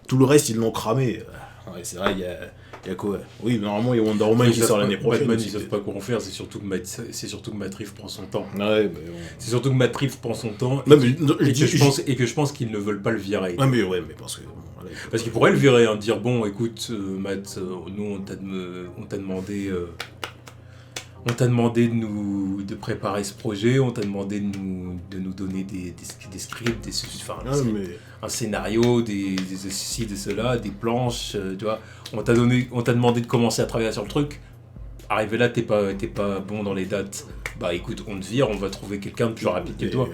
Tout le reste, ils l'ont cramé. Ouais, c'est vrai, il y a quoi? Oui, normalement, il y a Wonder Woman qui sort l'année prochaine. Batman, ils savent pas quoi en faire, c'est surtout que Matt Reeves prend son temps. Ouais, mais bon. C'est surtout que Matt Reeves prend son temps et que je pense qu'ils ne veulent pas le virer. Ah, mais ouais, mais parce que... Voilà, parce qu'ils pourraient le virer, hein, dire bon, écoute, Matt, nous, on t'a demandé... On t'a demandé de préparer ce projet, on t'a demandé de nous donner des scripts, un scénario, des ceci, de cela, des planches, tu vois. On t'a demandé de commencer à travailler sur le truc. Arrivé là, t'es pas bon dans les dates. Bah écoute, on te vire, on va trouver quelqu'un de plus rapide que toi.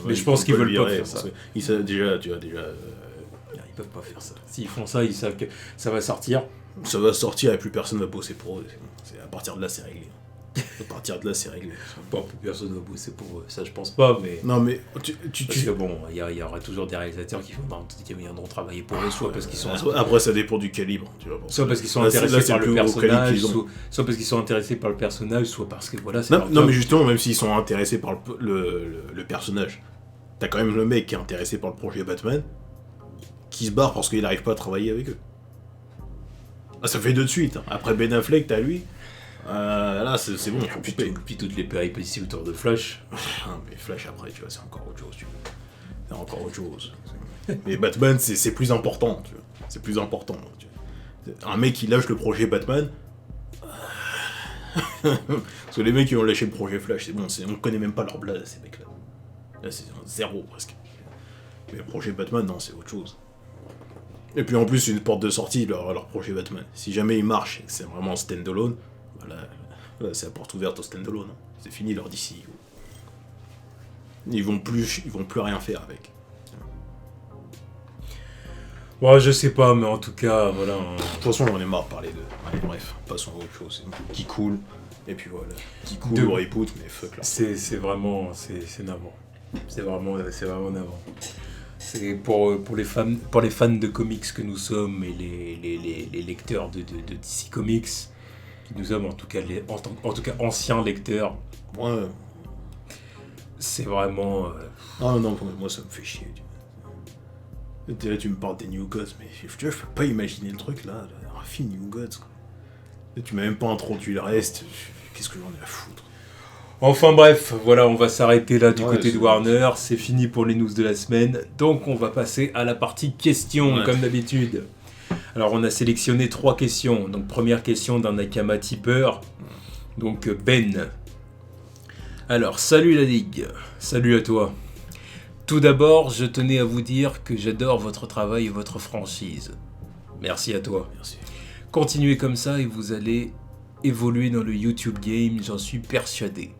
Mais je pense qu'ils veulent pas faire ça. Ils savent déjà, tu vois, ils peuvent pas faire ça. S'ils font ça, ils savent que ça va sortir. Ça va sortir et plus personne va bosser pour eux. À partir de là, c'est réglé. À partir de là, c'est réglé. Bon, plus personne va bosser pour eux, ça je pense pas, mais... Non, mais... Parce que bon, il y aura toujours des réalisateurs qui viendront travailler pour eux, soit parce qu'ils sont... Après, ça dépend du calibre, tu vois. Soit parce qu'ils sont intéressés par le personnage, soit parce qu'ils sont intéressés par le personnage, soit parce que voilà... Non, mais justement, même s'ils sont intéressés par le personnage, t'as quand même le mec qui est intéressé par le projet Batman, qui se barre parce qu'il n'arrive pas à travailler avec eux. Ah, ça fait deux de suite. Hein. Après Ben Affleck, t'as lui. Là, c'est bon. Puis toutes les péripéties autour de Flash. Mais Flash, après, tu vois, c'est encore autre chose. Tu vois. C'est encore autre chose. Mais Batman, c'est plus important. Tu vois. C'est plus important. Tu vois. Un mec qui lâche le projet Batman. Parce que les mecs qui ont lâché le projet Flash, c'est bon, on connaît même pas leur blase, ces mecs-là. Là, c'est zéro presque. Mais le projet Batman, non, c'est autre chose. Et puis en plus, c'est une porte de sortie, leur projet Batman. Si jamais il marche et que c'est vraiment stand-alone, là, c'est la porte ouverte au stand-alone. Hein. C'est fini leur DC. Ils vont plus rien faire avec. Bon, je sais pas, mais en tout cas, voilà. De toute façon, j'en ai marre de parler de... Allez, bref, passons à autre chose. Qui coule, et puis voilà. Qui coule ou reboot, mais fuck là. C'est vraiment... C'est navrant. C'est vraiment navrant. C'est pour les fans de comics que nous sommes et les lecteurs de DC Comics, qui nous sommes en tout cas anciens lecteurs. Ouais. C'est vraiment... Ah non, moi ça me fait chier. Là, tu me parles des New Gods, mais je peux pas imaginer le truc là, un film New Gods. Quoi. Là, tu m'as même pas introduit le reste, qu'est-ce que j'en ai à foutre. Enfin bref, voilà, on va s'arrêter là du côté de Warner, c'est fini pour les news de la semaine, donc on va passer à la partie questions, comme d'habitude. Alors on a sélectionné 3 questions, donc première question d'un Nakama tipeur, donc Ben. Alors, salut la Ligue, salut à toi. Tout d'abord, je tenais à vous dire que j'adore votre travail et votre franchise. Merci à toi. Merci. Continuez comme ça et vous allez évoluer dans le YouTube game, j'en suis persuadé.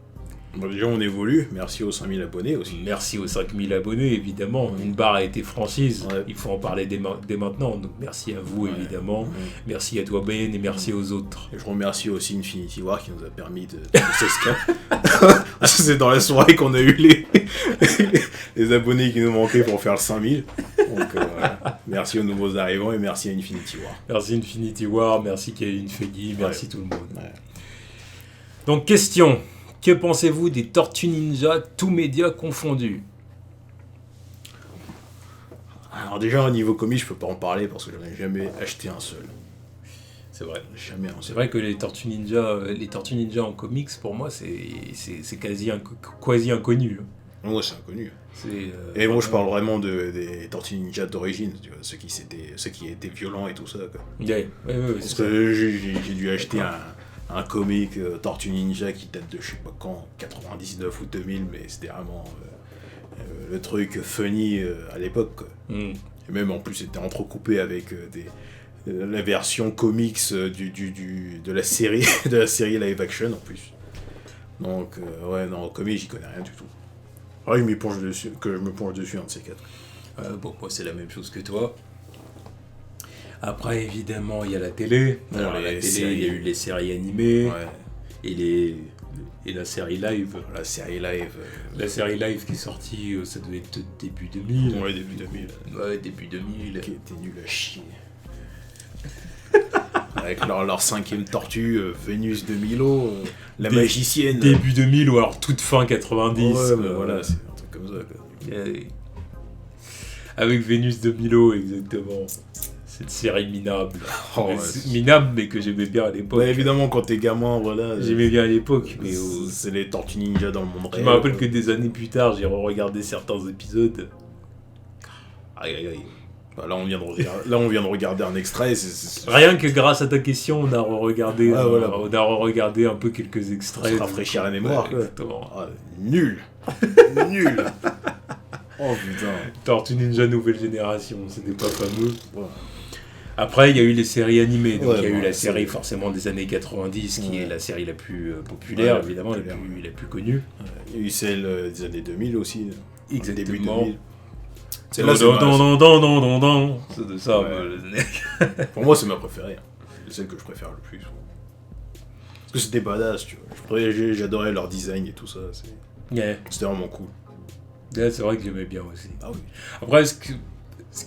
Bon, déjà, on évolue. Merci aux 5000 abonnés aussi. Merci aux 5000 abonnés, évidemment. Une barre a été franchise. Il faut en parler dès maintenant. Donc, merci à vous, évidemment. Merci à toi, Ben, et merci aux autres. Et je remercie aussi Infinity War qui nous a permis de s'escaper. C'est dans la soirée qu'on a eu les abonnés qui nous manquaient pour faire le 5000. Donc, merci aux nouveaux arrivants et merci à Infinity War. Merci Infinity War, merci Kevin Feige, merci tout le monde. Ouais. Donc, question. Que pensez-vous des Tortues Ninja, tous médias confondus? Alors déjà, au niveau comics, je peux pas en parler parce que j'en ai jamais acheté un seul. C'est vrai. Jamais un seul. C'est vrai que les Tortues Ninja en comics, pour moi, c'est quasi inconnu. Moi, c'est inconnu. Et moi, je parle vraiment des Tortues Ninja d'origine, tu vois, ceux qui étaient violents et tout ça. Quoi. Ouais, parce que j'ai dû acheter un comic Tortue Ninja qui date de je sais pas quand, 99 ou 2000, mais c'était vraiment le truc funny à l'époque. Et même en plus c'était entrecoupé avec la version comics de la série live action en plus. Donc non, au comic j'y connais rien du tout. Je me plonge dessus, un de ces quatre. Bon, moi c'est la même chose que toi. Après, évidemment, il y a la télé. Alors, la télé, il y a eu les séries animées et la série live. La série live. La série live qui est sortie, ça devait être début 2000. Ouais, début 2000. Ouais, début 2000. Qui était nul à chier. Avec leur 5e tortue, Vénus de Milo, la magicienne. Début 2000 ou alors toute fin 90. Ouais, mais voilà, c'est un truc comme ça. Quoi. Avec Vénus de Milo, exactement. Cette série minable. Minable, mais que j'aimais bien à l'époque. Ouais, évidemment, quand t'es gamin, voilà. J'aimais bien à l'époque. Mais c'est les Tortues Ninja dans le monde réel. Je me rappelle que des années plus tard, j'ai re-regardé certains épisodes. Aïe, aïe, aïe. Bah, là, on vient de regarder un extrait. Rien que grâce à ta question, on a re-regardé un peu quelques extraits. Pour rafraîchir la mémoire. Exactement. Nul. Nul. Oh putain. Tortue Ninja nouvelle génération, c'était pas fameux. Ouais. Après, il y a eu les séries animées. Donc, il y a eu la série forcément des années 90, qui est la série la plus populaire, évidemment, la plus connue. Il y a eu celle des années 2000 aussi. Exactement. Début 2000. C'est de ça. Pour moi, c'est ma préférée. C'est celle que je préfère le plus. Parce que c'était badass, tu vois. J'adorais leur design et tout ça. C'était vraiment cool. C'est vrai que j'aimais bien aussi. Ah oui. Après, ce qui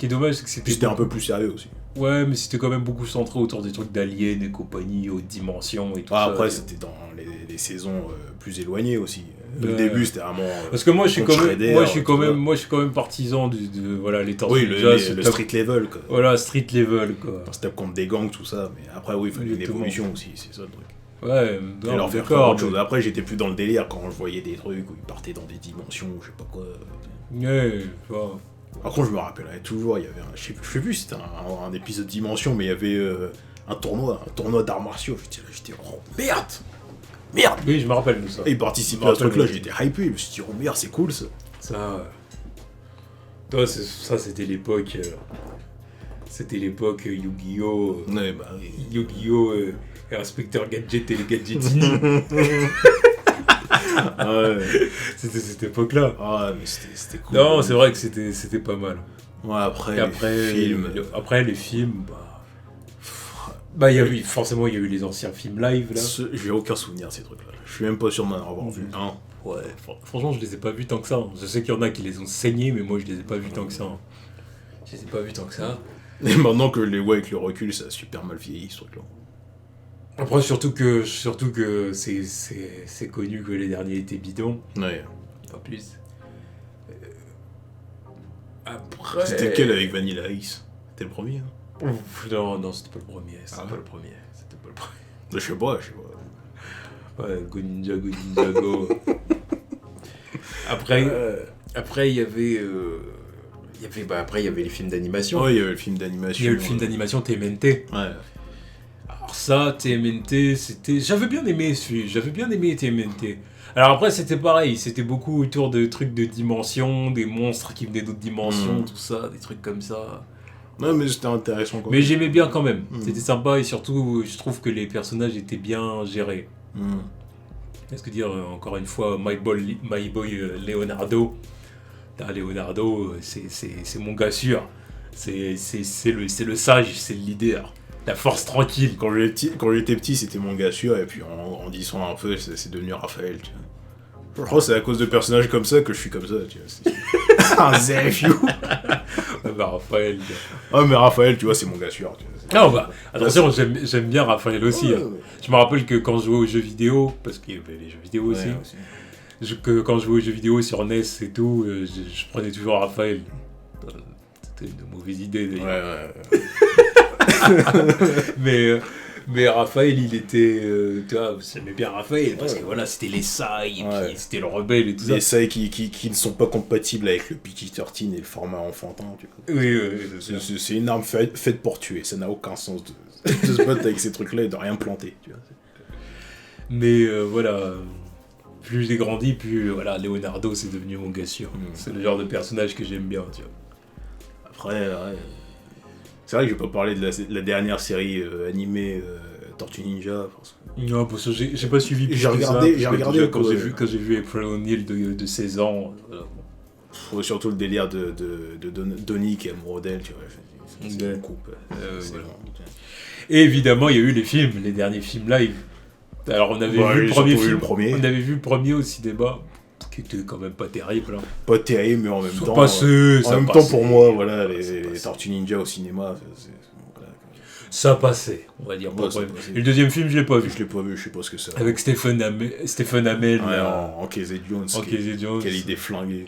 est dommage, c'est que c'était un peu plus sérieux aussi. Ouais, mais c'était quand même beaucoup centré autour des trucs d'aliens et compagnie, aux dimensions et tout ça. Après, c'était dans les saisons plus éloignées aussi. Le début, c'était vraiment. Parce que moi, je suis quand même partisan de voilà, les Tortues Ninja. Oui, le street level, quoi. Voilà, street level, quoi. On se tape contre des gangs, tout ça, mais après, oui, il fallait une évolution aussi, c'est ça le truc. Ouais, et leur faire faire autre chose. Après, j'étais plus dans le délire quand je voyais des trucs où ils partaient dans des dimensions, je sais pas quoi. Ouais, wow. Par contre, je me rappellerai toujours, il y avait je sais plus si c'était un épisode Dimension, mais il y avait un tournoi d'arts martiaux. J'étais oh merde. Oui, je me rappelle de ça. Et il participait à ce truc-là, j'étais hypé, je me suis dit oh merde, c'est cool ça. Ça c'était l'époque. C'était l'époque Yu-Gi-Oh! Ouais, bah oui. Yu-Gi-Oh! Et Inspecteur Gadget et les Gadgetini. Ouais. C'était cette époque-là. Ah, mais c'était cool. Non, c'est vrai que c'était pas mal. Ouais, après les films, forcément, il y a eu les anciens films live, là. J'ai aucun souvenir de ces trucs-là. Je suis même pas sûr d'en avoir vu un. Ouais, franchement, je les ai pas vus tant que ça. Je sais qu'il y en a qui les ont saignés, mais moi, je les ai pas vus tant que ça. Et maintenant que les vois avec le recul, ça a super mal vieilli, ce truc-là. Après, surtout que c'est connu que les derniers étaient bidons. Ouais. Pas plus. Après... C'était lequel avec Vanilla Ice? C'était le premier, hein? Non, c'était pas le premier. C'était pas le premier. Je sais pas. Ouais, Go Ninja, Go. Après, il y avait... après, il y avait les films d'animation. Ouais, il y avait le film d'animation. Il y a eu le film d'animation TMNT. Ouais. Alors ça, TMNT, c'était... J'avais bien aimé TMNT. Alors après, c'était pareil. C'était beaucoup autour de trucs de dimensions, des monstres qui venaient d'autres dimensions, tout ça, des trucs comme ça. Ouais, mais c'était intéressant quand même. Mais j'aimais bien quand même. C'était sympa et surtout, je trouve que les personnages étaient bien gérés. Qu'est-ce que dire, encore une fois, My Boy Leonardo. Leonardo, c'est mon gars sûr. C'est le sage, c'est le leader. La force tranquille. Quand j'étais petit, c'était mon gars sûr, et puis en grandissant un peu, c'est devenu Raphaël, tu vois. Je crois que c'est à cause de personnages comme ça que je suis comme ça, tu vois. Un ZFU. Raphaël. Ah, mais Raphaël, tu vois, c'est mon gars sûr. Non, attention, j'aime bien Raphaël aussi. Ouais. Je me rappelle que quand je jouais aux jeux vidéo, parce qu'il y avait les jeux vidéo aussi, quand je jouais aux jeux vidéo sur NES et tout, je prenais toujours Raphaël. C'était une mauvaise idée d'ailleurs. Ouais. mais Raphaël, il était... tu vois, j'aimais bien Raphaël, parce que voilà, c'était les Sai, et puis c'était le rebelle et tout ça. Les Sai qui ne sont pas compatibles avec le PG-13 et le format enfantin, tu vois. Oui. C'est une arme faite pour tuer, ça n'a aucun sens de se battre avec ces trucs-là et de rien planter, tu vois. Mais voilà... Plus j'ai grandi, plus voilà, Leonardo c'est devenu mon gars sûr. C'est le genre de personnage que j'aime bien, tu vois. Après, c'est vrai que je vais pas parler de la dernière série animée Tortue Ninja. Non, parce que j'ai pas suivi. J'ai regardé quand j'ai vu April O'Neil de 16 ans. Voilà. Surtout le délire de Donnie qui est amoureux d'elle, tu vois. C'est une coupe. Voilà. Et évidemment, il y a eu les derniers films live. Alors on avait vu le premier film, on avait vu le premier au cinéma, qui était quand même pas terrible. Hein. Pas terrible, mais en même temps. En même temps pour moi, voilà, les Tortues Ninja au cinéma, voilà. Ça passait, on va dire. Et le deuxième film, je l'ai pas vu. Je sais pas ce que c'est. Avec Stephen Amell. En Casey Jones. Quelle idée flinguée.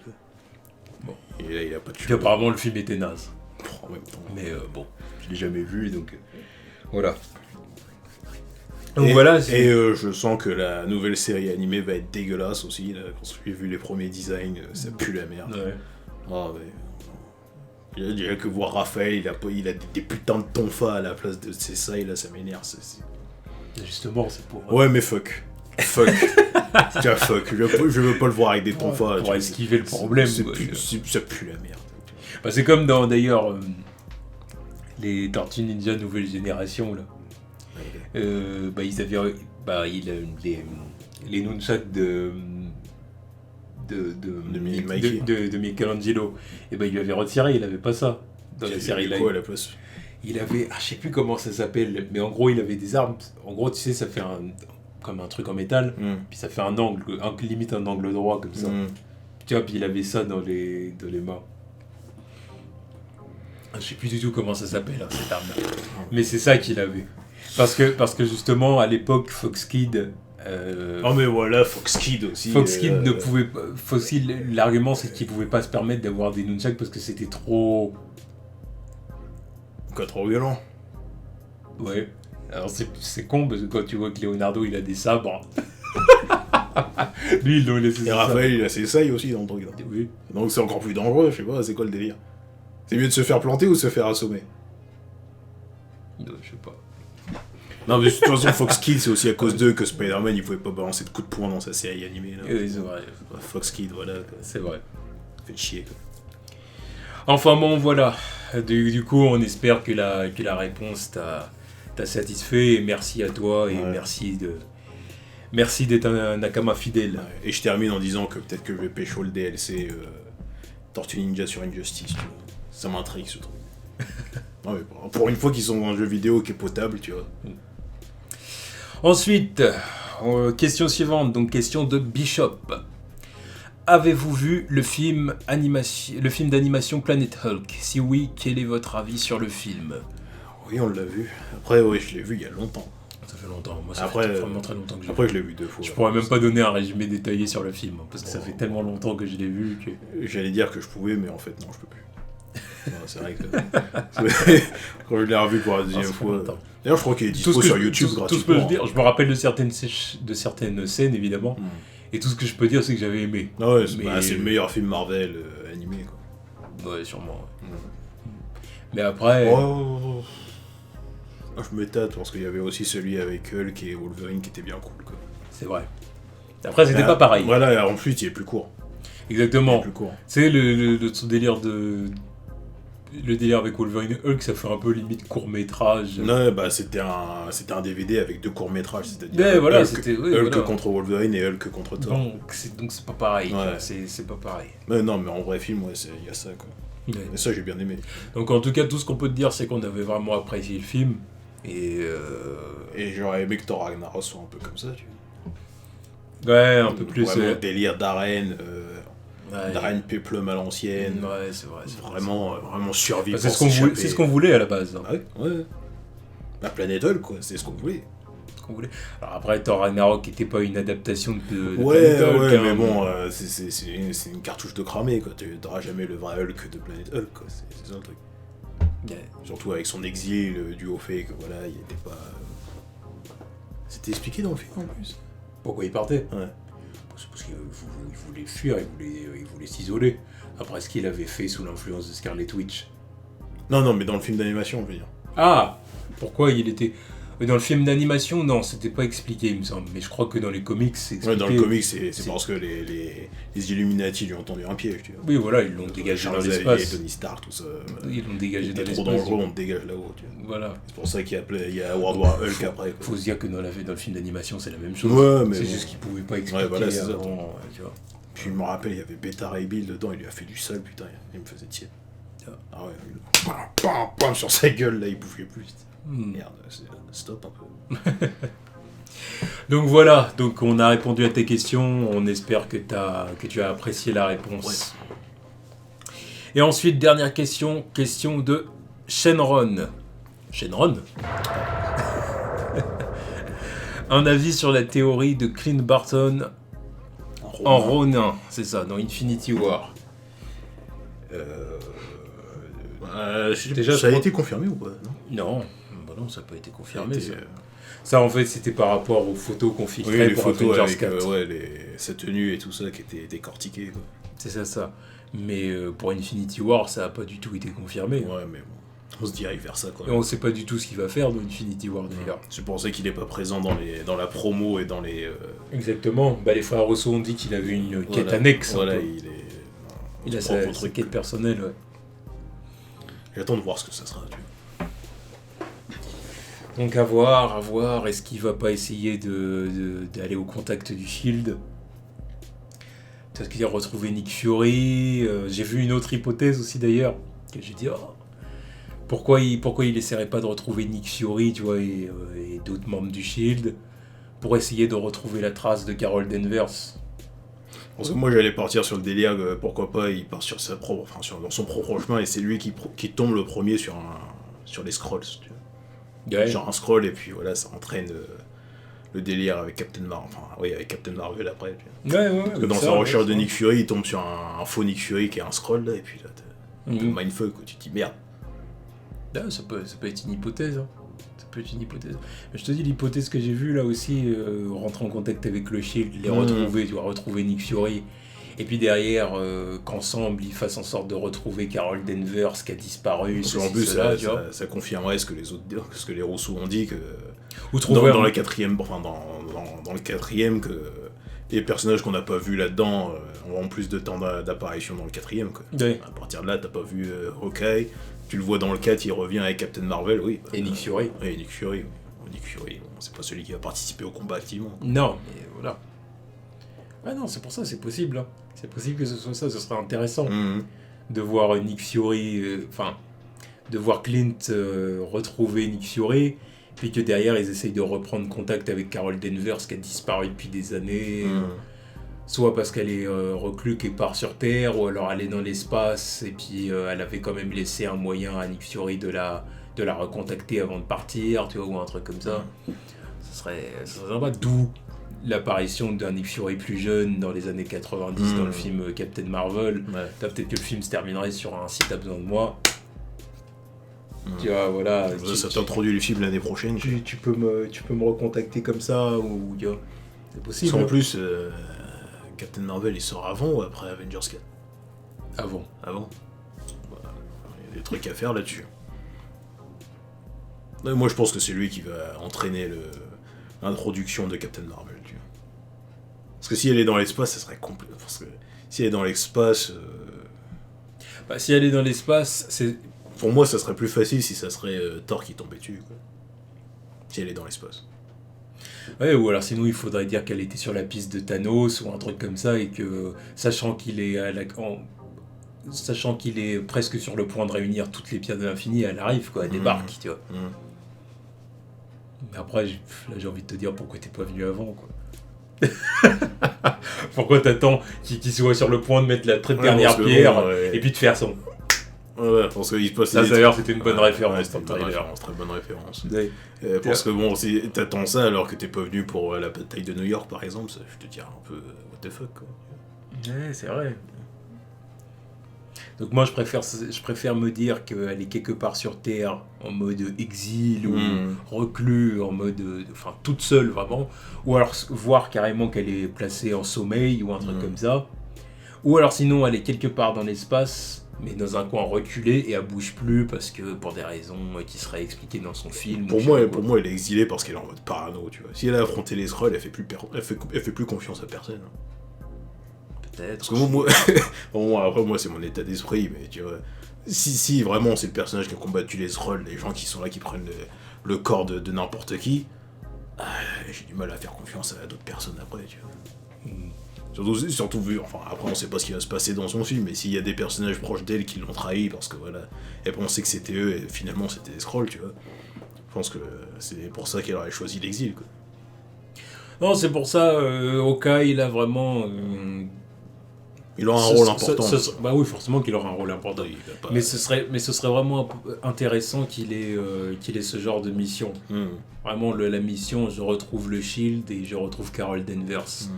Bon. Et là, il a pas de cheveux. Apparemment, le film était naze. En même temps. Mais bon, je l'ai jamais vu, donc voilà. Donc voilà, je sens que la nouvelle série animée va être dégueulasse aussi. Là, quand j'ai vu les premiers designs, ça pue la merde. Ouais. Ah ouais. Déjà que voir Raphaël, il a des putains de tonfa à la place de ses sailles, là, ça m'énerve. Justement, c'est pour... Ouais, mais fuck. Tiens, fuck. Je veux pas le voir avec des tonfa. Pour esquiver le problème. Ça pue la merde. C'est comme dans, d'ailleurs, les Tortues Ninja Nouvelle Génération, là. Ils avaient les nunchucks de Michelangelo, et il lui avait retiré, il avait pas ça dans la série live. Quoi à la place? Il avait, je sais plus comment ça s'appelle, mais en gros il avait des armes. En gros, tu sais, ça fait comme un truc en métal, puis ça fait un angle, limite un angle droit comme ça. Tu vois, puis il avait ça dans les mains. Je sais plus du tout comment ça s'appelle, hein, cette arme-là. Mais c'est ça qu'il avait. Parce que justement, à l'époque, Fox Kid... Oh mais voilà, Fox Kid aussi. Fox Kid ne pouvait pas... L'argument, c'est qu'il pouvait pas se permettre d'avoir des nunchucks parce que c'était trop... Quoi, trop violent. Ouais. Alors c'est con parce que quand tu vois que Leonardo il a des sabres. Lui il doit laisser. Et Raphaël il a ses sailles aussi dans le truc. Oui. Donc c'est encore plus dangereux, je sais pas, c'est quoi le délire? C'est mieux de se faire planter ou de se faire assommer? Non, je sais pas. Non mais de toute façon Fox Kid c'est aussi à cause d'eux que Spider-Man il pouvait pas balancer de coups de poing dans sa série animée. Là. Oui c'est vrai. Fox Kid voilà. Quoi. C'est vrai. Fait chier quoi. Enfin bon voilà. Du coup on espère que la réponse t'a satisfait et merci à toi et merci d'être un Nakama fidèle. Ouais. Et je termine en disant que peut-être que je vais pécho le DLC Tortue Ninja sur Injustice, tu vois. Ça m'intrigue ce truc. Non, mais pour une fois qu'ils sont dans un jeu vidéo qui est potable, tu vois. Ensuite, question suivante, donc question de Bishop. Avez-vous vu le film d'animation Planet Hulk? Si oui, quel est votre avis sur le film? Oui, on l'a vu. Après, oui, je l'ai vu il y a longtemps. Ça fait longtemps, moi ça fait vraiment très longtemps que je l'ai vu. Après, je l'ai vu 2 fois. Je pourrais même pas donner un résumé détaillé sur le film, parce que ça fait tellement longtemps que je l'ai vu que... J'allais dire que je pouvais, mais en fait, non, je peux plus. Non, c'est vrai que... Quand je l'ai revu pour la deuxième fois... D'ailleurs, je crois qu'il est dispo sur YouTube gratuitement. Tout ce que je peux dire, je me rappelle de certaines scènes, évidemment, et tout ce que je peux dire, c'est que j'avais aimé. Ah ouais, c'est le meilleur film Marvel animé, quoi. Ouais, sûrement, ouais. Mais après... Je me tâte parce qu'il y avait aussi celui avec Hulk et Wolverine qui était bien cool, quoi. C'est vrai. Après, c'était pas pareil. Voilà, en plus, il est plus court. Exactement. C'est le délire de... Le délire avec Wolverine et Hulk, ça fait un peu limite court-métrage. Non, bah c'était un DVD avec 2 courts-métrages, c'est-à-dire voilà, Hulk contre Wolverine et Hulk contre Thor. Donc c'est pas pareil, ouais. C'est pas pareil. Mais non, mais en vrai film, ouais, il y a ça, quoi. Ouais. Et ça, j'ai bien aimé. Donc en tout cas, tout ce qu'on peut te dire, c'est qu'on avait vraiment apprécié le film. Et j'aurais aimé que Thor Ragnarok soit un peu comme ça, tu vois. Ouais, un peu plus... délire d'arène... d'arène péplum à l'ancienne. Ouais, c'est vrai. Vraiment survivre. C'est ce qu'on voulait à la base. Hein. Ouais. La planète Hulk, quoi, c'est ce qu'on voulait. Alors après, Thor Ragnarok n'était pas une adaptation de Planète Hulk. Mais bon, c'est une cartouche de cramé, quoi. Tu n'auras jamais le vrai Hulk de Planète Hulk, quoi. C'est ça le truc. Yeah. Surtout avec son exil, dû au fait que voilà, il était pas. C'était expliqué dans le film en plus. Pourquoi il partait? Ouais. C'est parce qu'il voulait fuir, il voulait s'isoler. Après ce qu'il avait fait sous l'influence de Scarlet Witch. Non, mais dans le film d'animation, je veux dire. Ah, pourquoi il était... Dans le film d'animation, non, c'était pas expliqué, il me semble. Mais je crois que dans les comics, c'est expliqué. Ouais, dans le comics, c'est parce que les Illuminati lui ont tendu un piège, tu vois. Oui, voilà, ils l'ont dégagé dans l'espace. Tony Stark, tout ça. Ils l'ont dégagé dans l'espace. C'est trop dangereux, on te dégage là-haut, tu vois. Voilà. C'est pour ça qu'il y a World War Hulk après, quoi. Faut se dire que dans le film d'animation, c'est la même chose. Ouais, mais c'est juste qu'ils pouvaient pas expliquer voilà, c'est avant, ça, tu vois. Puis je me rappelle, il y avait Beta Ray Bill dedans, il lui a fait du sale, putain, il me faisait tiède. Ah ouais, pam, sur sa gueule, là, il bouffait plus. Merde, stop un peu. Donc voilà, donc on a répondu à tes questions, on espère que tu as apprécié la réponse. Ouais. Et ensuite, dernière question de Shenron. Shenron Un avis sur la théorie de Clint Barton en Ronin, c'est ça, dans Infinity War. Déjà, ça a été confirmé ou pas? Non, non, ça n'a pas été confirmé. Ça, en fait, c'était par rapport aux photos qu'on filtrait pour photos Avengers 4. sa tenue et tout ça qui était décortiqué, quoi. C'est ça. Mais pour Infinity War, ça n'a pas du tout été confirmé. Ouais, mais bon, on se dirige vers ça, quoi. Et on ne sait pas du tout ce qu'il va faire dans Infinity War, d'ailleurs. C'est pour ça qu'il n'est pas présent dans la promo et dans les... Exactement. Bah, les frères Rousseau ont dit qu'il avait une quête annexe. Voilà, il a sa quête personnelle, ouais. J'attends de voir ce que ça sera, tu vois. Donc à voir, est-ce qu'il va pas essayer d'aller au contact du Shield? Peut-être qu'il va retrouver Nick Fury. J'ai vu une autre hypothèse aussi d'ailleurs, que j'ai dit, pourquoi il essaierait pas de retrouver Nick Fury, tu vois, et d'autres membres du Shield, pour essayer de retrouver la trace de Carol Danvers? Parce que moi j'allais partir sur le délire, pourquoi pas il part sur sa propre, dans son propre chemin et c'est lui qui tombe le premier sur les scrolls. Tu vois. Ouais. Genre un scroll et puis voilà, ça entraîne le délire avec Captain Marvel après. Parce que dans sa recherche de Nick Fury, il tombe sur un faux Nick Fury qui est un scroll là et puis là t'as mindfuck où tu te dis merde. Là, ça peut être une hypothèse. Hein. Ça peut être une hypothèse. Mais je te dis, l'hypothèse que j'ai vue là aussi, rentrer en contact avec le Shield, les retrouver, tu vois, retrouver Nick Fury. Et puis derrière, qu'ensemble, ils fassent en sorte de retrouver Carol Danvers qui a disparu. En plus, ça confirmerait ce que les Rousseau ont dit, que dans le quatrième, dans le quatrième, que les personnages qu'on n'a pas vus là-dedans ont plus de temps d'apparition dans le quatrième. Quoi. Ouais. À partir de là, t'as pas vu Hawkeye. Tu le vois dans le 4, il revient avec Captain Marvel, oui. Et Nick Fury. Oui, Nick Fury. Nick Fury, c'est pas celui qui va participer au combat activement. Non, mais voilà. Ah non, c'est pour ça, c'est possible. Hein. C'est possible que ce soit ça, ce serait intéressant de voir Nick Fury, de voir Clint retrouver Nick Fury, puis que derrière ils essayent de reprendre contact avec Carol Danvers qui a disparu depuis des années. Soit parce qu'elle est reclus et part sur Terre, ou alors elle est dans l'espace, et puis elle avait quand même laissé un moyen à Nick Fury de la recontacter avant de partir, tu vois, ou un truc comme ça. Ça serait sympa, d'où l'apparition d'un Nick Fury plus jeune dans les années 90 dans le film Captain Marvel. Ouais. Peut-être que le film se terminerait sur un « Si t'as besoin de moi ». Tu vois, voilà. Ça t'introduit le film l'année prochaine. Tu peux me recontacter comme ça, ou tu vois, c'est possible. En plus... Captain Marvel, il sort avant ou après Avengers 4 ? Avant. Avant. Il y a des trucs à faire là-dessus. Moi, je pense que c'est lui qui va entraîner l'introduction de Captain Marvel. Tu vois. Parce que si elle est dans l'espace, ça serait complet. Parce que si elle est dans l'espace... si elle est dans l'espace, c'est... Pour moi, ça serait plus facile si ça serait Thor qui tombait dessus. Quoi. Si elle est dans l'espace. Ouais, ou alors sinon il faudrait dire qu'elle était sur la piste de Thanos ou un truc comme ça et que sachant qu'il est presque sur le point de réunir toutes les pierres de l'infini, elle arrive quoi, elle débarque, tu vois. Mais après j'ai envie de te dire pourquoi t'es pas venu avant quoi. Pourquoi t'attends qu'il soit sur le point de mettre la dernière pierre et puis de faire son... Ouais, parce qu'il se passe... Ça d'ailleurs c'était une bonne référence. Ouais, c'était une très bonne référence. Parce que bon, si t'attends ça alors que t'es pas venu pour la bataille de New York par exemple, ça, je te dirais un peu what the fuck quoi. Ouais, c'est vrai. Donc moi je préfère me dire qu'elle est quelque part sur Terre en mode exil ou reclus, en mode toute seule vraiment, ou alors voir carrément qu'elle est placée en sommeil ou un truc comme ça, ou alors sinon elle est quelque part dans l'espace mais dans un coin reculé et elle bouge plus parce que pour des raisons qui seraient expliquées dans son film. Pour moi elle est exilée parce qu'elle est en mode parano, tu vois. Si elle a affronté les Skrulls, elle fait plus confiance à personne. Peut-être. Parce que moi c'est mon état d'esprit, mais tu vois, si vraiment c'est le personnage qui a combattu les Skrulls, les gens qui sont là qui prennent le corps de n'importe qui, j'ai du mal à faire confiance à d'autres personnes après, tu vois. Surtout vu, après on sait pas ce qui va se passer dans son film, mais s'il y a des personnages proches d'elle qui l'ont trahi parce que voilà, elle pensait que c'était eux et finalement c'était des Skrulls, tu vois. Je pense que c'est pour ça qu'elle aurait choisi l'exil, quoi. Non, c'est pour ça, Hawkeye, il a vraiment... il aura un rôle important. Bah oui, forcément qu'il aura un rôle important. Mais ce serait vraiment intéressant qu'il ait ce genre de mission. Vraiment, la mission, je retrouve le Shield et je retrouve Carol Danvers.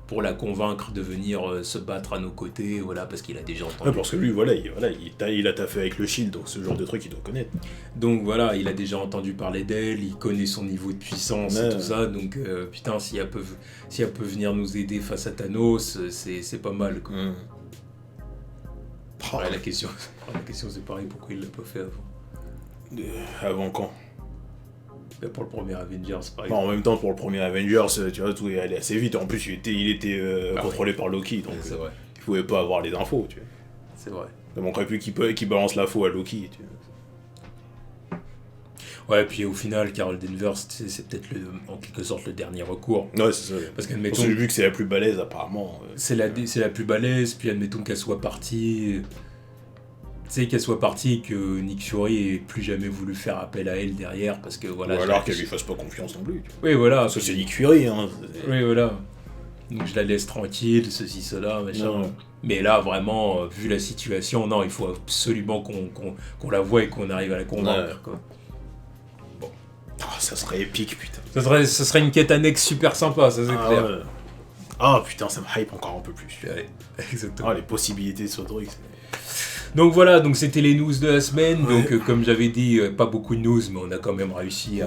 Pour la convaincre de venir se battre à nos côtés, voilà, parce qu'il a déjà entendu. Ouais, parce que lui, il a taffé avec le Shield, donc ce genre de truc, il doit connaître. Donc voilà, il a déjà entendu parler d'elle, il connaît son niveau de puissance et tout ça, donc putain, si elle peut venir nous aider face à Thanos, c'est pas mal, quoi. Ouais, la question c'est pareil, pourquoi il l'a pas fait avant Avant quand? Pour le premier Avengers, par exemple. En même temps, pour le premier Avengers, tu vois, tout est allé assez vite. En plus, il était contrôlé par Loki, donc c'est vrai. Il pouvait pas avoir les infos, tu vois. C'est vrai. Ça manquerait plus qu'il balance l'info à Loki, tu vois. Ouais, puis au final, Carol Danvers, c'est peut-être en quelque sorte le dernier recours. Ouais, c'est ça. Parce qu'admettons... Vu que c'est la plus balèze, apparemment. C'est la plus balèze, puis admettons qu'elle soit partie... Tu sais, qu'elle soit partie, que Nick Fury ait plus jamais voulu faire appel à elle derrière, parce que voilà... Ou alors qu'elle lui fasse pas confiance non plus. Oui, voilà. Parce que c'est Nick Fury, hein. Oui, voilà. Donc je la laisse tranquille, ceci, cela, machin. Non. Mais là, vraiment, vu la situation, non, il faut absolument qu'on la voie et qu'on arrive à la convaincre, quoi. Bon. Oh, ça serait épique, putain. Ça serait une quête annexe super sympa, ça c'est clair. Ouais. Ah putain, ça me hype encore un peu plus. Ouais, exactement. Ah, les possibilités de ce truc. Donc voilà, donc c'était les news de la semaine. Ouais. Donc comme j'avais dit, pas beaucoup de news, mais on a quand même réussi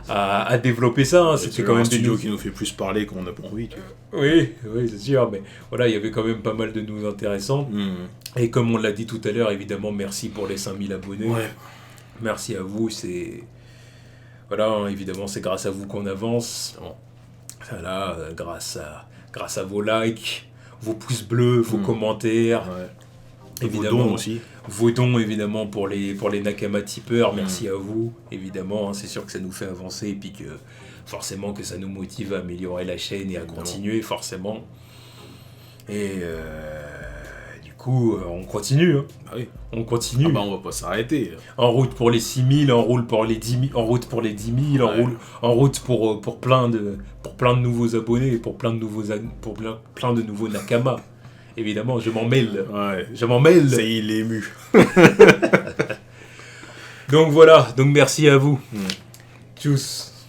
à développer ça. Hein. C'était quand même un studio qui nous fait plus parler qu'on n'a pas envie. Tu vois. Oui, c'est sûr. Mais voilà, il y avait quand même pas mal de news intéressantes. Et comme on l'a dit tout à l'heure, évidemment, merci pour les 5000 abonnés. Ouais. Merci à vous. Voilà, hein, évidemment, c'est grâce à vous qu'on avance. Voilà, grâce à vos likes, vos pouces bleus, vos commentaires. Ouais. Évidemment, vos dons aussi. Vos dons, évidemment, pour les Nakama tipeurs. Merci à vous. Évidemment, hein, c'est sûr que ça nous fait avancer et puis que forcément que ça nous motive à améliorer la chaîne et à continuer, forcément. Et du coup, on continue. Hein. Ah oui. On continue. Ah bah on va pas s'arrêter. En route pour les 6000, en route pour les 10 000, en route pour les 10 000, en route pour plein de nouveaux abonnés, pour plein de nouveaux Nakama. Évidemment, je m'en mêle. Ouais. Je m'en mêle. Il est ému. Donc voilà, donc merci à vous. Tchuss.